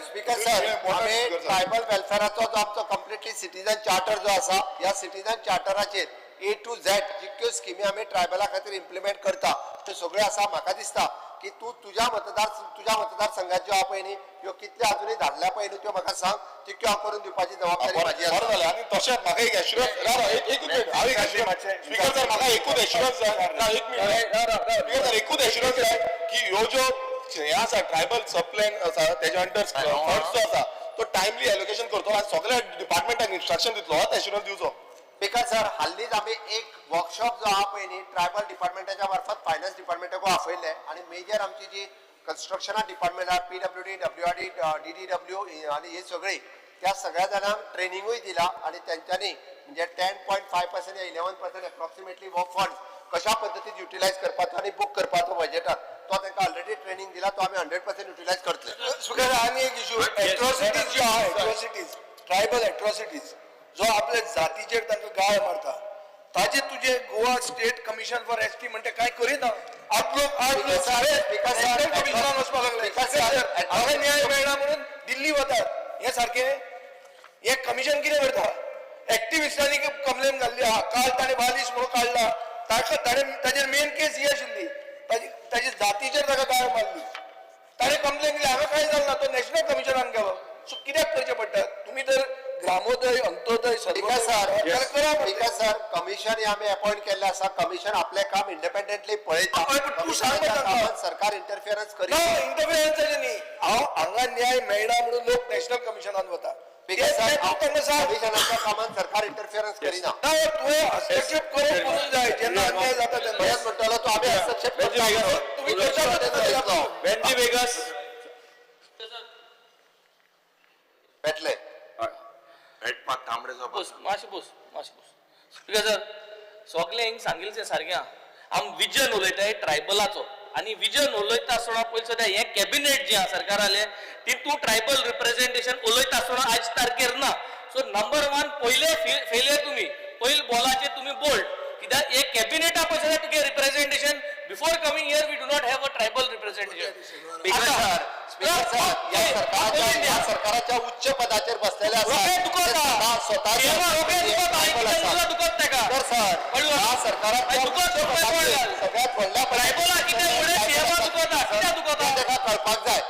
स्पीकर सर आमी ट्रायबल वेलफेअराचो जो आमचो कंप्लिटली सिटीजन चार्टर जो आसा ह्या सिटीजन चार्टराचेर A to Z जितक्यो स्किमी आमी ट्रायबला खातीर इम्प्लिमेंट करता त्यो सगळ्यो आसा म्हाका दिसता की तू तुझ्या मतदारसंघात ज्यो आहा पळय न्ही ह्यो कितल्यो अजूनही धाडल्या पळय न्ही त्यो म्हाका सांग तितक्यो हांव करून दिवपाची जबाबदारी म्हाजी आसा. बरं झालं आणि तशेंच म्हाका एक स्पीकर सर म्हाका एकूच एश्युरन्स जाय एकूच एश्युरन्स जाय की ह्यो ज्यो हे आसा ट्रायबल सबप्लॅन आसा तेच्या अंडर फंड्स जो आसा तो टायमली एलोकेशन करतो आणि सगळ्या डिपार्टमेंटाक इन्स्ट्रक्शन दितलो होच एश्युरन्स दिवचो. स्पीकर सर हालींच आमी एक वर्कशॉप जो आहा पळय न्ही ट्रायबल डिपार्टमेंटाच्या मार्फत फायनान्स डिपार्टमेंटाक आपयले आणि मेजर आमची जी कन्स्ट्रक्शना डिपार्टमेंट आहा PWD WRD DDW आणि हे सगळे त्या सगळ्या जाणांक ट्रेनिंगूय दिला आणि त्यांच्यानी म्हणजे 10.5% या 11% अप्रॉक्सिमेटली वो फंड कशा पद्दतीन युटिलायज करपाचो आणि बुक करपाचो बजेटात तो तांकां ऑलरेडी ट्रेनिंग दिला तो आमी 100% युटिलायज करतले. स्पीकर आनी एक इशू एट्रॉसिटीज ज्यो आहा एट्रॉसिटीज ट्रायबल एट्रॉसिटीज जो आपल्या जातीचेर तांकां गाळ मारता ताजे तुझे Goa state commission for ST म्हणते काय करीना आज लोक सारे कमिशनान वचपाक लागले हांगा न्याय मेळना म्हणून दिल्ली वतात हे सारखे हे कमिशन कितें करता एक्टिविस्टांनी कंप्लेन घाल्ली आहा काल ताणें बालिश म्हणून काडला ताजेर मेन केस ही आशिल्ली ताजी जातीचेर ताका गाळ मारली ताणें कंप्लेन केली हांगा काय जालें ना तो नॅशनल कमिशनान गेलो सो कित्याक करचें पडटा तुमी तर ग्रामोदय अंत्योदय सर कमिशन आम्ही अपॉइंट केल्ले आसा कमिशन आपले काम इंडिपेंडेंटली पळयता सरकार इंटरफियरन्स करीना इंटरफियरन्स न्ही हांव हांगा न्याय मेळना म्हणून लोक नॅशनल कमिशनान वता कमिशनाच्या कामान सरकार इंटरफियरन्स करीना तुवें हस्तक्षेप करूंक जाय जेन्ना अन्याय जाता तेन्ना म्हणटलो तो आम्ही हस्तक्षेप भेटले स्पीकर सर सगळे हिंग सांगिल्लें सारकें आम विजन उलयताय ट्रायबलाचो आणि विजन उलयता आसतना पयलीं सद्या हे कॅबिनेट जे आहा सरकाराले तितू ट्रायबल रिप्रेझेंटेशन उलयता आसतना आज तारखेर ना सो नंबर 1 पयले फेलियर तुम्ही पयले बॉलाचेर तुम्ही बोल्ड कित्याक एक कॅबिनेटा पयस तुगे representation before coming here we do not have a tribal representation सरकाराच्या उच्च पदाचेर बसलेले कळपाक जाय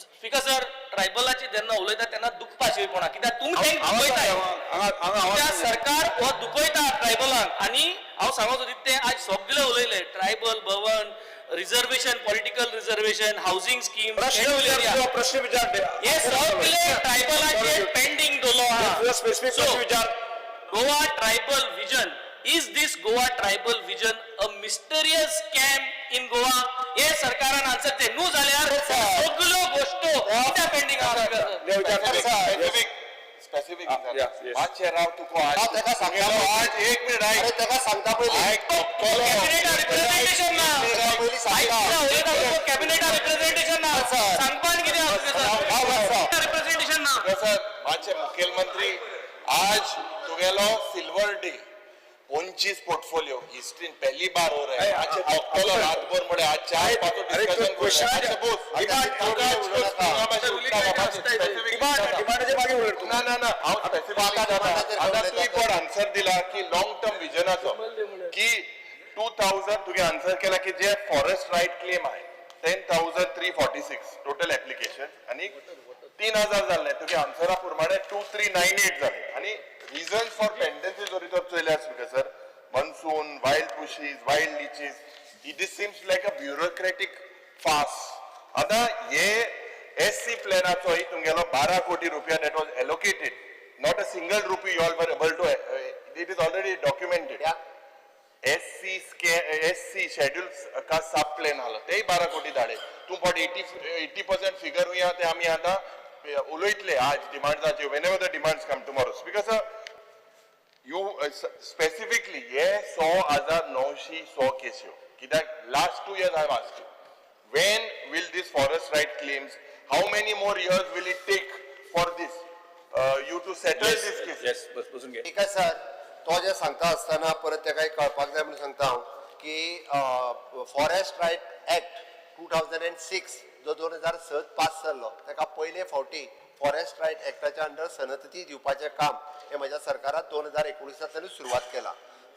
स्पीकर सर ट्रायबलाचे जेन्ना उलयता तेन्ना दुखपाचेपणा कित्याक तुमी सरकार हो दुखयता ट्रायबलांक आणि हांव सांगत होती ते आज सगळे उलयले tribal Bhavan reservation political reservation housing scheme प्रश्न विचारते हे सगळे ट्रायबलाचे पेंडिंग दवरलो आहा Goa tribal vision is this Goa tribal vision a mysterious scam in Goa? हे सरकारान आन्सर ते न्हू जाल्यार सगळ्यो गोष्टो कित्याक पेंडिंग आहा? Specific yes, yes. मातशें राव तुका आज तेका सांगता आज एक मिनिट अरे तेका सांगता पयलीं कॅबिनेटा रिप्रेझेंटेशन ना पयलीं सांगता कॅबिनेटा रिप्रेझेंटेशन ना सांगपान कितें रिप्रेझेंटेशन ना सर मातशें मुखेलमंत्री आज तुगेलो सिल्वर डे 25 पोर्टफोलियो हिस्ट्रीन पहली बार हो रहा है अच्छे डॉक्टर रातभर मुळे आज चार पाचो डिस्कशन ना ना ना हांव स्पेसिफिक आतां तुवें कोण आन्सर दिला की लॉंग टर्म विजनाचो की 2000 तुगे आन्सर केला की जे फॉरेस्ट राईट क्लेम आहे 10,346 टोटल एप्लिकेशन आणि 3,000 जाल्ले तुगे आन्सरा प्रमाणे 2398 जाले आणि reasons for pendency जरी तर चोयल्यास sir monsoon, wild bushes, wild leeches, this seems like a bureaucratic farce. आता ये SC प्लॅनाचो ही तुमगेलो 12 कोटी रुपया that was allocated, not a single rupee you all were able to, it is already documented. SC schedules का सब plan आला ते 12 कोटी धाडे तू पण 80% figure हुई ते आम्ही आता उलयतले आज डिमांड्साचे whenever the demands come tomorrow because you specifically ये 100,900 केस्यो कित्याक last 2 years I have asked you when will this forest right claims how many more years will it take for this you to settle this case? Yes बसून घे. ठीक आहे sir तो जे सांगता असताना परत ते काही कळपाक जाय म्हणून सांगता हांव की फॉरेस्ट रायट ऍक्ट 2006 जो 2007 पास जाल्लो ताका पयले फावटी फॉरेस्ट रायट एक्टाच्या अंडर सनती दिवपाचें काम हे माझ्या सरकारान 2019 सुरवात केला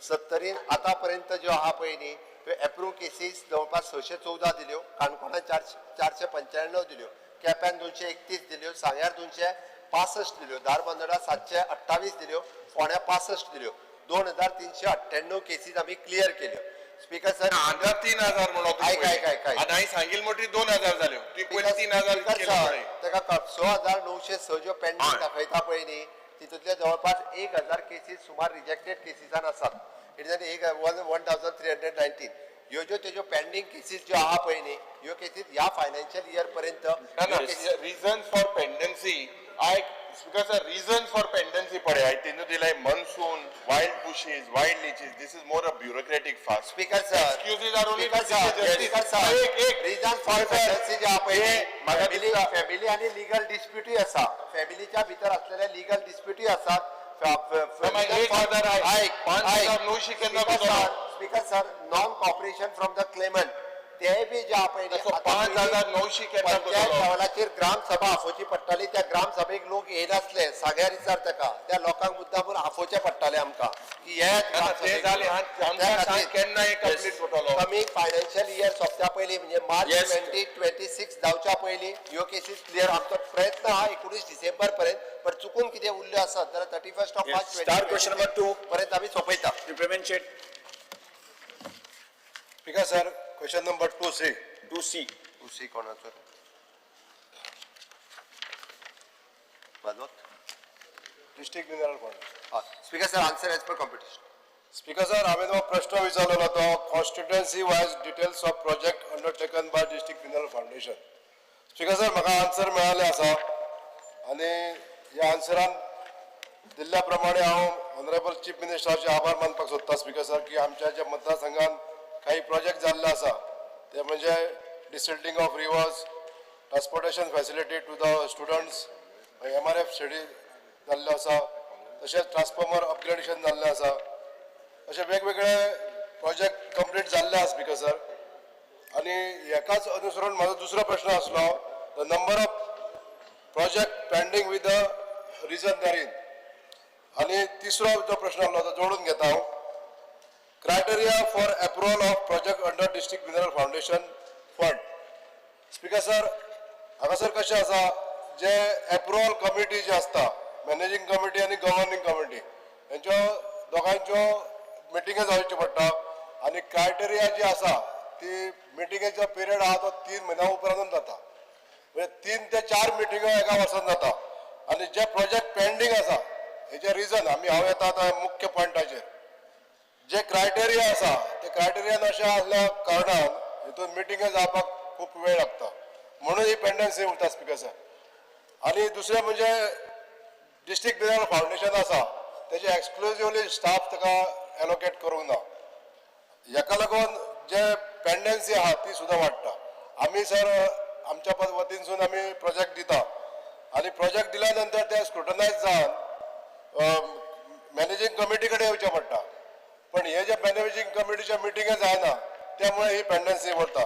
70 आतापर्यंत ज्यो आहा पळय न्ही त्यो एप्रूव केसीस जवळपास 614 दिल्यो काणकोणान 495 दिल्यो केप्यान 231 दिल्यो सांग्यार 265 दिल्यो दारबांदोडा 728 दिल्यो फोंड्या 65 दिल्यो 2398 केसीस आमी क्लियर केल्यो स्पीकर सर आता 3,000 म्हणून काय आता हांवें सांगिल मोठी 2,000 जाल्यो ती पयली 3,000 केल्या पळय तेका 6,906 ज्यो पेंडिंग दाखयता पळय न्ही तितूंतले जवळपास 1,000 केसीस सुमार रिजेक्टेड केसीसान आसात इट इज 1,319 ह्यो ज्यो तेज्यो पेंडिंग केसीस ज्यो आहा पळय न्ही ह्यो केसीस ह्या फायनान्शियल इयर पर्यंत reason for pendency because the reasons for pendency पड़े I think दिलाय monsoon, wild bushes, wild leeches. This is more a bureaucratic farce. Speaker sir, excuses are only speaker sir, reason for pendency जे आपण family आणि legal डिस्प्यूटी आसा फॅमिलीच्या भितर असलेले legal डिस्प्यूटी आसात speaker sir non cooperation from the claimant ते बी जे आपण 5,900 लेवलाचेर ग्राम सभा आफोवची पडटाली त्या ग्राम सभेक लोक येनासले साग्यार विचार ताका त्या लोकांक मुद्दामून आफोवचे पडटाले आमकां की कमी फायनान्शियल इयर सोंपच्या पयलीं म्हणजे मार्च 2026 जावच्या पयलीं ह्यो केसीस क्लियर आमचो प्रयत्न आहा 19 डिसेंबर पर्यंत पण चुकून कितें उरल्यो आसत जाल्यार 31 of March star question number 2 पर्यंत आमी सोंपयता. रिप्रेमेंट शेट speaker sir question number 2C. 2C कोणाचो district mineral fund. Speaker sir answer as per competition. Speaker sir हांवें तो प्रश्न विचारलेलो तो constituency wise details of project undertaken by district mineral foundation. Speaker sir म्हाका आन्सर मेळ्ळें आसा आनी ह्या आन्सरान दिल्ल्या प्रमाणे हांव ऑनरेबल चीफ मिनिस्टराचे आभार मानपाक सोदता स्पीकर सर की आमच्या ज्या मतदारसंघान काही प्रोजेक्ट जाल्ले आसा ते म्हणजे desilting of rivers transportation facility to the students MRF study जाल्लो आसा तशेंच ट्रान्सफॉर्मर अपग्रेडेशन जाल्लें आसा अशे वेगवेगळे प्रोजेक्ट कंप्लीट जाल्ले आसा स्पीकर सर. आनी हेकाच अनुसरून म्हाजो दुसरो प्रश्न आसलो the number of project pending with the region therein. आनी तिसरो जो प्रश्न आसलो तो जोडून घेता हांव criteria for approval of project under district mineral foundation fund. Speaker sir हांगासर कशें आसा जे अप्रुवल कमिटी जे आसता मॅनेजिंग कमिटी आनी गव्हर्निंग कमिटी हेंच्यो दोगांच्यो मिटिंग्यो जावच्यो पडटा आनी क्रायटेरिया जी आसा ती मिटिंगेचो पिरियड आहा तो 3 म्हयन्या उपरांत जाता म्हणजे 3 ते 4 मिटिंग्यो एका वर्सान जाता आनी जे प्रोजेक्ट पेंडींग आसा हेचे रिजन हांव येता आतां मुख्य पॉयंटाचेर जे क्रायटेरिया आसा ते क्रायटेरियान अशें आसल्या कारणान हितून मिटिंगे जावपाक खूब वेळ लागता म्हणून ही पेंडन्सी उरता स्पीकर सर. आनी दुसरें म्हणजे डिस्ट्रिक्ट मिनरल फावंडेशन आसा तेजे एक्सक्लुझिवली स्टाफ ताका एलोकेट करूंक ना. हेका लागून जे पेंडन्सी आहा ती सुद्दां वाडटा. आमी सर आमच्या वतीनसून आमी प्रोजेक्ट दिता आनी प्रोजेक्ट दिल्या नंतर ते स्क्रुटनायज जावन मॅनेजींग कमिटी कडेन येवचें पडटा. पण हे जे मॅनेजींग कमिटीच्या मिटिंगे जायना त्यामुळे ही पेंडन्सी उरता.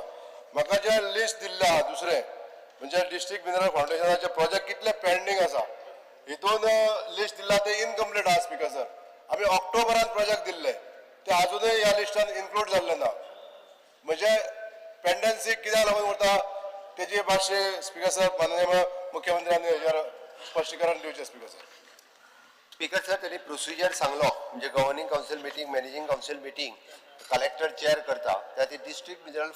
म्हाका जे लिस्ट दिल्लें आहा दुसरें म्हणजे डिस्ट्रिक्ट मिनरल फावंडेशनाचे प्रोजेक्ट कितले पेंडींग आसा हितून लिस्ट दिला ते इनकम्प्लीट आहा स्पीकर सर. आमी ऑक्टोबरान प्रोजेक्ट दिल्ले ते अजूनय ह्या लिस्टान इन्क्लूड जाल्ले ना. म्हणजे पेंडन्सी कित्याक लागून उरता तेजी मातशें स्पीकर सर माननीय मुख्यमंत्र्यांनी हेजेर स्पश्टीकरण दिवचें स्पीकर सर. स्पीकर सर त्यांनी प्रोसिजर सांगलो म्हणजे governing council meeting managing council meeting collector chair करता त्या ती डिस्ट्रिक्ट मिनरल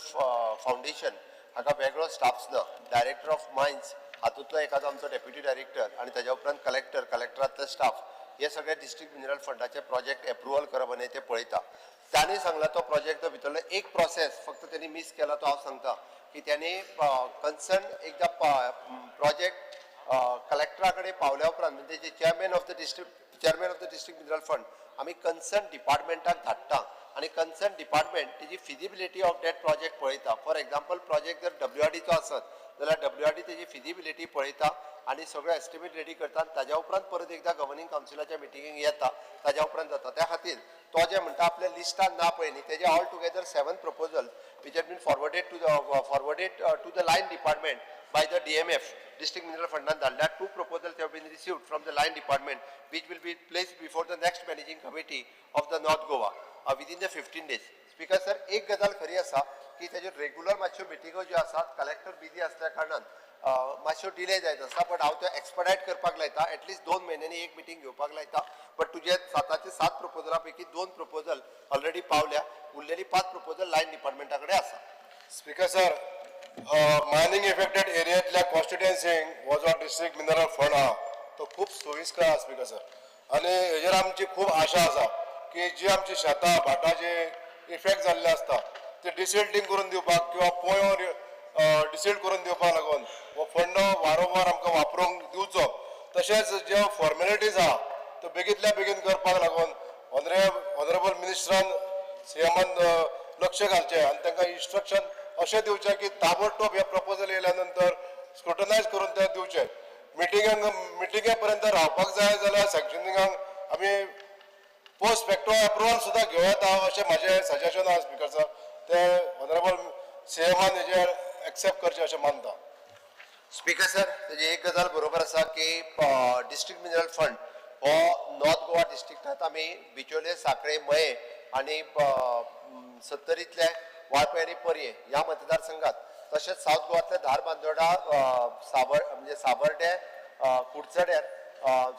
फाउंडेशन हाका वेगळो स्टाफ्स ना. डायरेक्टर ऑफ मायन्स हातूंतलो एखादो आमचो डेप्युटी डायरेक्टर आणि त्याच्या उपरांत कलेक्टरांतले स्टाफ हे सगळे डिस्ट्रिक्ट मिनरल फंडाचे प्रोजेक्ट अप्रुवल करप आनी ते पळयता. त्यांनी सांगला तो प्रोजेक्ट भितरलो एक प्रोसेस फक्त त्यांनी मिस केला तो हांव सांगता की त्यांनी कन्सर्न एकदा प्रोजेक्ट कलेक्टरा कडेन पावल्या उपरांत म्हणजे जे chairman of the district mineral fund आमी कन्सर्न डिपार्टमेंटाक धाडटा आणि कन्सर्न डिपार्टमेंट तेजी फिजिबिलिटी ऑफ दॅट प्रोजेक्ट पळयता. फॉर एक्झाम्पल प्रोजेक्ट जर WRDचो आसत जाल्यार WRD तेजी फिजिबिलिटी पळयता आणि सगळो एस्टिमेट रेडी करता. ताज्या उपरांत परत एकदा गव्हर्निंग काउन्सिलाच्या मिटिंगेक येता ताज्या उपरांत जाता. त्या खातीर तो जे म्हणटा आपल्या लिस्टान ना पळय न्ही तेजे all together 7 proposal which had been forwarded to the line department by the DMF district mineral fund धाडल्या. 2 proposals have been received from the line department which will be placed before the next managing committee of the North Goa within the 15 days. Speaker sir एक गजाल खरी आसा की तेजे regular मातश्यो मिटिंगो ज्यो आसात collector busy असल्या कारणान मातश्यो डिले जायत आसा. बट हांव त्यो एक्सपडायट करपाक लायता. एटलीस्ट 2 म्हयन्यांनी एक मिटींग घेवपाक लायता. बट तुजे 7 प्रपोजला पैकी 2 प्रपोजल ऑलरेडी पावल्या. उरलेली 5 प्रपोजल लायन डिपार्टमेंटा कडेन आसा. स्पीकर सर मायनिंग इफेक्टेड एरियांतल्या कॉन्स्टिट्युएन्सींक हो जो डिस्ट्रिक्ट मिनरल फंड आहा तो खूब सोयीस्कर आहा स्पीकर सर. आनी हेजेर आमची खूब आशा आसा की जी आमची शेतां भाटाचे इफेक्ट जाल्ले आसता ते डिसिल्टिंग करून दिवपाक किंवा पोयो डिसिल्ट करून दिवपाक लागून हो फंड वारंवार आमकां वापरूंक दिवचो. तशेंच ज्यो फॉर्मेलिटीज आहा त्यो बेगींतल्या बेगीन करपाक लागून ऑनरेबल मिनिस्टरान सीएमान लक्ष घालचें आनी तांकां इन्स्ट्रक्शन अशें दिवचें की ताबडतोब हे प्रपोजल येयल्या नंतर स्क्रुटनायज करून ते दिवचे. मिटिंगे पर्यंत रावपाक जाय जाल्यार सँक्शनिंगाक आमी पोस्ट फॅक्टो अप्रुवल सुद्दां घेवं येता अशें म्हाजें सजेशन आहा स्पीकर सर. ते ऑनरेबल सीएमान हेजेर एक्सेप्ट करचें अशें मानता. स्पीकर सर तेजी एक गजाल बरोबर आसा की डिस्ट्रिक्ट मिनरल फंड हो नॉर्थ गोवा डिस्ट्रिक्टांत आमी बिचोले सांखळे मये आनी सत्तरीतले वाळपय आनी परये ह्या मतदारसंघात तशेंच साऊथ गोवातले धारबांदोडा म्हणजे साबर्डे कुडचड्यार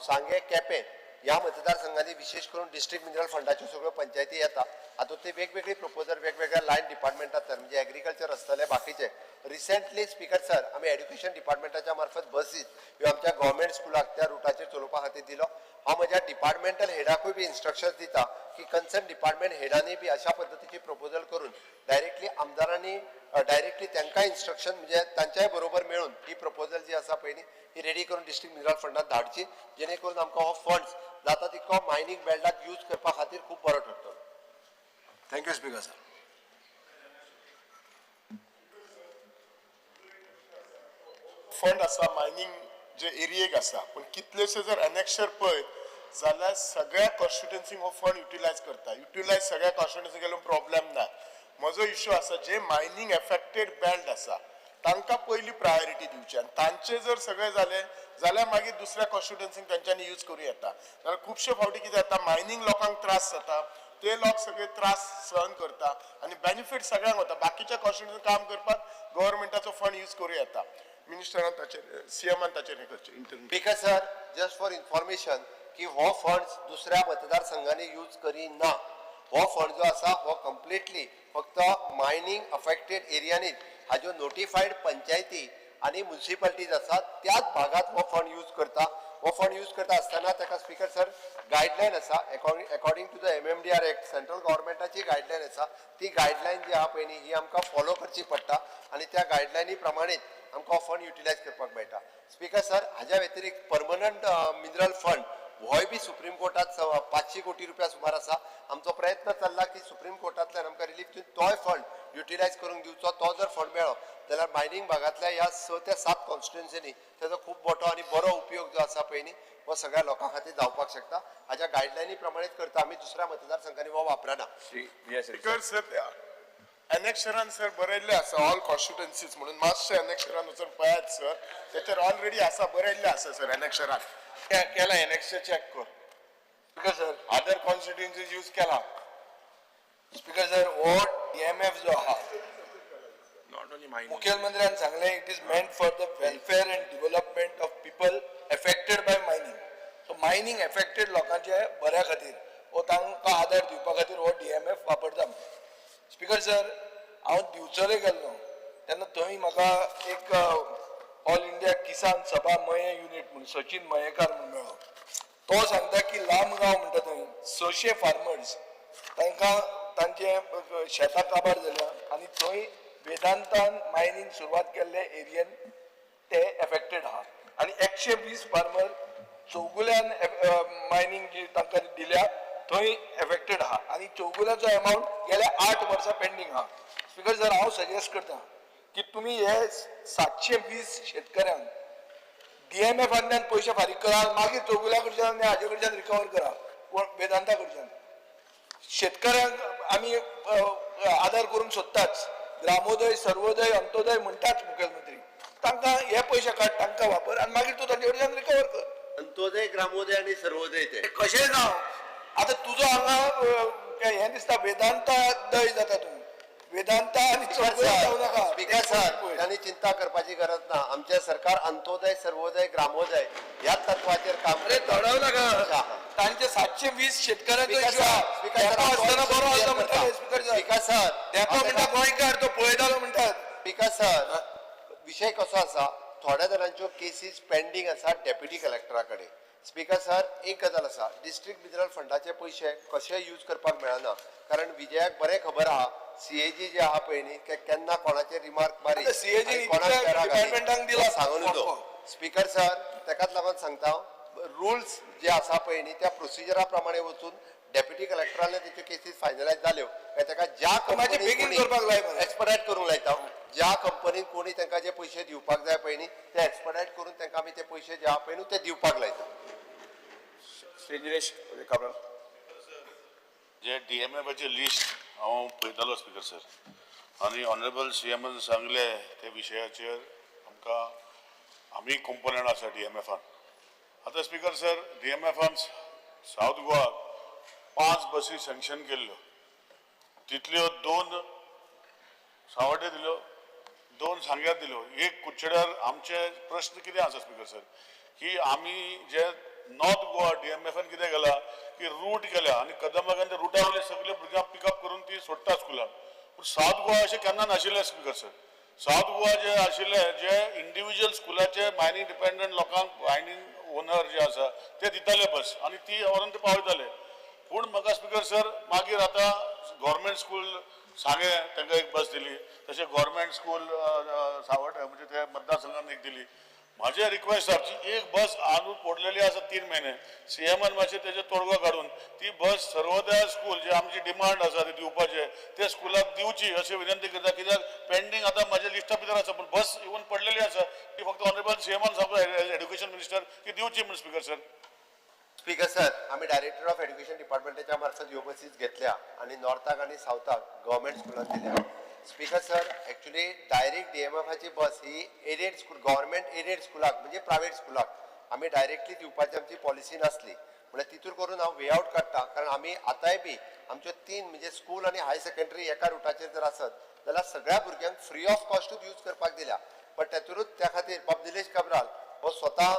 सांगे केपें ह्या मतदारसंघांनी विशेष करून डिस्ट्रिक्ट मिनरल फंडाच्यो सगळ्यो पंचायती येता. हातूंतली वेगवेगळी प्रपोजल वेगवेगळ्या लायन डिपार्टमेंटांत म्हणजे एग्रीकल्चर आसतले बाकीचे. रिसेंटली स्पीकर सर आमी एड्युकेशन डिपार्टमेंटाच्या मार्फत बसीस ह्यो आमच्या गव्हर्मेंट स्कुलाक त्या रुटाचेर चलोवपा खातीर दिलो. हांव म्हज्या डिपार्टमेंटल हेडाकूय बी इन्स्ट्रक्शन्स दिता की कन्सर्न डिपार्टमेंट हेडांनी बी अशा पद्दतीची प्रपोजल करून डायरेक्टली आमदारांनी डायरेक्टली तांकां इन्स्ट्रक्शन म्हणजे तांच्याय बरोबर मेळून ही प्रपोजल जी आसा पळय न्ही ही रेडी करून डिस्ट्रिक्ट मिनरल फंडात धाडची जेणे करून आमकां हो फंड्स जाता तितको मायनिंग बेल्टाक यूज करपा खातीर खूब बरो ठरतलो. Thank you speaker sir. फंड आसा मायनिंग जे एरियेक आसा पण कितलेशे जर एनेक्शर पळयत जाल्यार सगळ्या कॉन्स्टिट्युएन्सीक हो फंड युटिलायज करता. युटिलायज सगळ्या कॉन्स्टिट्युएन्सीक केलो प्रॉब्लेम ना. म्हजो इश्यू आसा जे मायनिंग एफेक्टेड बेल्ट आसा तांकां पयली प्रायोरिटी दिवची आनी तांचे जर सगळें जालें जाल्यार मागीर दुसऱ्या कॉन्स्टिट्युएन्सीक तांच्यांनी यूज करूं येता. जाल्यार खुबशे फावटी कितें जाता मायनिंग लोकांक त्रास जाता ते लोक सगळे त्रास सहन करता आनी बेनिफीट सगळ्यांक वता. बाकीच्या कॉन्स्टिट्युएन्सीक काम करपाक गव्हर्मेंटाचो फंड यूज करूं येता. मिनिस्टरान ताचेर सीएमान ताचेर हे करचें. Speaker sir just for information की हो फंड्स दुसऱ्या मतदारसंघांनी यूज करिना. हो फंड जो आसा हो कम्प्लिटली फक्त मायनिंग अफेक्टेड एरियांनीच हाज्यो नोटिफाईड पंचायती आणि म्युनिसिपालिटीज आसात त्याच भागात हो फंड यूज करता. हो फंड यूज करता आसतना ताका स्पीकर सर गायडलायन गायडलायन आसा according to the MMDR act central गव्हर्मेंटाची गायडलायन आसा ती गायडलायन जी आहा पळय न्ही ही आमकां फॉलो करची पडटा आनी त्या गायडलायनी प्रमाणेच आमकां हो फंड युटिलायज करपाक मेळटा. स्पीकर सर, हाज्या व्यतिरिक्त परमनंट मिनरल फंड होय बी सुप्रीम कोर्टात 500 कोटी रुपया सुमार आसा. आमचो प्रयत्न चल्ला की सुप्रीम कोर्टांतल्यान आमकां रिलीफ दिवन तोय फंड युटिलायज करूंक दिवचो. तो जर फंड मेळ्ळो जाल्यार मायनिंग भागांतल्या ह्या 6 ते 7 कॉन्स्टिट्युएन्सीनी तेजो खूब मोठो आनी बरो उपयोग जो आसा पळय न्ही हो सगळ्या लोकां खातीर जावपाक शकता. हाज्या गायडलायनी प्रमाणेच करता आमी दुसऱ्या मतदारसंघांनी हो वापरना. स्पीकर सर एनेक्शरान सर बरयल्ले आसा ऑल कॉन्स्टिट्युएन्सीज म्हणून मातशे एनेक्शरान वचून पळयात सर तेचेर ऑलरेडी आसा बरयल्ले आसा सर एनेक्शरान. केला एनेक्स चेक कर. Speaker sir, other constituencies use केला. स्पीकर सर, हो DMF जो आहा नॉट ओनली मायनिंग. मुख्यमंत्र्यान सांगलें it is meant for the welfare and development of people affected by mining. So mining affected लोकांचे बऱ्या खातीर वो तांकां आदार दिवपा खातीर हो DMF वापरता. स्पीकर सर, हांव दिवचले गेल्लो तेन्ना थंय म्हाका एक ऑल इंडिया किसान सभा मये युनिट म्हणून सचिन मयेकार म्हणून मेळ्ळो. तो सांगता की लांबगांव म्हणटा थंय 600 फार्मर्स तांकां तांचे शेतां काबार जाल्या आनी थंय वेदांतान मायनिंग सुरवात केल्ले एरियेन ते एफेक्टेड आहा आनी 120 फार्मर चौगुल्यान मायनिंग जी तांकां दिल्या थंय एफेक्टेड आहा आनी चौगुल्याचो अमाउंट गेल्या 8 वर्सां पेंडींग आहा. स्पीकर सर, हांव सजेस्ट करता की तुमी हे 720 शेतकऱ्यांक DMFांतल्यान पयशे फारीक करा, मागीर चौगुल्या कडच्यान आनी हाजे कडच्यान रिकवर करा, कोण वेदांता कडच्यान. शेतकऱ्यांक आमी आदार करूंक सोदताच. ग्रामोदय, सर्वोदय, अंत्योदय म्हणटाच मुखेलमंत्री. तांकां हे पयशे काड, तांकां वापर आनी मागीर तूं तांचे कडच्यान रिकवर कर. अंत्योदय, ग्रामोदय आणि सर्वोदय ते कशें जावं. आतां तुजो हांगा हें दिसता वेदांता दय जाता तूं. वेदांता आनी चौगुल्या जावं नाका. स्पीकर सर, त्यांनी चिंता करपाची गरज ना. आमचे सरकार अंत्योदय, सर्वोदय, ग्रामोदय ह्या तत्वाचेर काम अरे करता. धडव नाका. तांचे 720 शेतकऱ्यांचो स्पीकर इशू आहा. तेका आसतना बरो आसता म्हणटाले स्पीकर सर. स्पीकर सर, तेका म्हणटा गोंयकार तो पळयतालो म्हणटात. स्पीकर सर, विषय कसो आसा, थोड्या जाणांच्यो केसीस पेंडींग आसा डेप्युटी कलेक्टरा कडेन. स्पीकर सर, एक गजाल आसा, डिस्ट्रिक्ट मिनरल फंडाचे पयशे कशे यूज करपाक मेळना. कारण विजयाक बरें खबर आहा CAG जे आहा पळय न्ही ते केन्ना कोणाचे रिमार्क मारी आता CAG नी डिपार्टमेंटांक दिला सांगून उदो. स्पीकर सर, तेकाच लागून सांगता रुल्स जे आसा पळय न्ही त्या प्रोसिजरा प्रमाणे वचून डेप्युटी कलेक्टरान तेच्यो केसीस फायनलायज जाल्यो काय तेका ज्या बेगीन करपाक लाय मरे. एक्सपर्टायट करूंक लायता. ज्या कंपनीन कोणी तांकां जे पयशे दिवपाक जाय पळय न्ही ते एक्सपर्टायट करून तांकां आमी ते पयशे जे आहा पळय न्ही ते दिवपाक लायता. श्रीनिरेश काब्राल. जे DMFची लिस्ट हांव पळयतालो स्पीकर सर आनी ऑनरेबल CMन सांगले ते विशयाचेर आमकां आमी कंपोनंट आसा DMFान. आतां स्पीकर सर, DMFान सावथ गोवाक 5 बसी सँक्शन केल्ल्यो, तितल्यो 2 सावड्डे दिल्यो, 2 सांग्यार दिल्यो, एक कुडचड्यार. आमचे प्रश्न कितें आसा स्पीकर सर की आमी जे नॉर्थ गोवा DMFान कितें केला की रूट केल्या आनी कदंबागान ते रुटा वयले सगळे भुरग्यांक पिकअप करून ती सोडटा स्कुलान. पूण सावथ गोवा अशें केन्ना नाशिल्लें स्पीकर सर. सावथ गोवा जे आशिल्ले जे इंडिविज्युअल स्कुलाचे मायनिंग डिपेंडंट लोकांक मायनिंग ओनर जे आसा ते दिताले बस आनी ती व्हरून ते पावयताले. पूण म्हाका स्पीकर सर मागीर आतां गव्हर्मेंट स्कूल सांगे तांकां एक बस दिली, तशें गव्हर्मेंट स्कूल सावड्डे म्हणजे त्या मतदारसंघान एक दिली. माझे रिक्वेस्ट आमची एक बस आणून पडलेली आसा 3 महिने. CMन मातशें तेजे तोडगो काडून ती बस सर्वोदय स्कूल जे आमची डिमांड आसा ते दिवपाचे ते स्कुलाक दिवची अशी विनंती करता. कित्याक पेंडींग आतां म्हाज्या लिस्टा भितर आसा पूण बस इवन पडलेली आसा ती फक्त ऑनरेबल CMन सांगलो एड्युकेशन मिनिस्टर की दिवची म्हणून स्पीकर सर. स्पीकर सर, आम्ही डायरेक्टर ऑफ एड्युकेशन डिपार्टमेंटाच्या मार्फत ह्यो बसीस घेतल्या आणि नॉर्थाक आणि सावथाक गव्हर्मेंट स्कुलांत दिल्या. स्पीकर सर, ॲक्च्युली डायरेक्ट DMFची बस ही एडेड स्कूल गव्हर्मेंट एडेड स्कुलाक म्हणजे प्रायव्हेट स्कुलाक आमी डायरेक्टली दिवपाची आमची पॉलिसी नासली. म्हणजे तितून करून हांव वे आउट काडटा. कारण आमी आतांय बी आमच्यो 3 म्हणजे स्कूल आनी हाय सेकंडरी एका रुटाचेर जर आसत जाल्यार सगळ्या भुरग्यांक फ्री ऑफ कॉस्टूच यूज करपाक दिल्या. पण तातूंतच त्या खातीर बाब निलेश काब्राल हो स्वता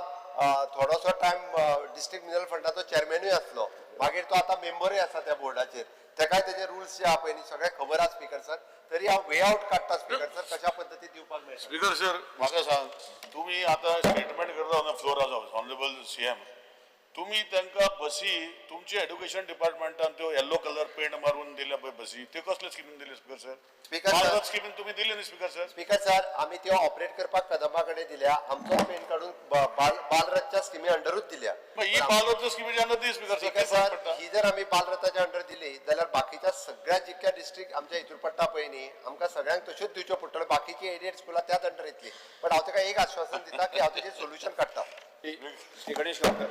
थोडोसो टायम डिस्ट्रिक्ट मिनरल फंडाचो चेअरमॅनूय आसलो, मागीर तो आतां मेंबरूय आसा त्या बोर्डाचेर. तेकाय तेजे रुल्स जे आहा पळय न्ही सगळे खबर आहा स्पीकर सर. तरी हांव वे आउट काडटा स्पीकर सर कशा पद्दतीन दिवपाक मेळटा. स्पीकर सर म्हाका सांग, तुम्ही आता स्टेटमेंट करता on the floor of honourable CM तुम्ही त्यांना बसी तुमच्या एज्युकेशन डिपार्टमेंटान त्यो येल्लो कलर पेंट मारून दिल्या पळय बसी ते कसले स्किमीन दिले speaker sir Speaker sir. Malavath स्किमीन तुम्ही दिले न्ही स्पीकर सर स्पीकर सर आम्ही त्यो ऑपरेट करपाक कदंबा कडेन दिल्या आमचो पेन काढून बालरथच्या स्किमी अंडरूच दिल्या मग ही मालवत स्किमीच्या under the speaker speaker sir sir ही जर आम्ही बालरथाच्या अंडर दिली जाल्यार बाकीच्या सगळ्या जितक्या डिस्ट्रिक्ट आमच्या हितून पडटा पळय न्ही आमकां सगळ्यांक तश्योच दिवच्यो पडटल्यो बाकीची एडेड स्कुलां त्याच अंडर येतली पण हांव ताका एक आश्वासन दिता की हांव तेजेर सोल्युशन काडटा श्री गणेश गावकर.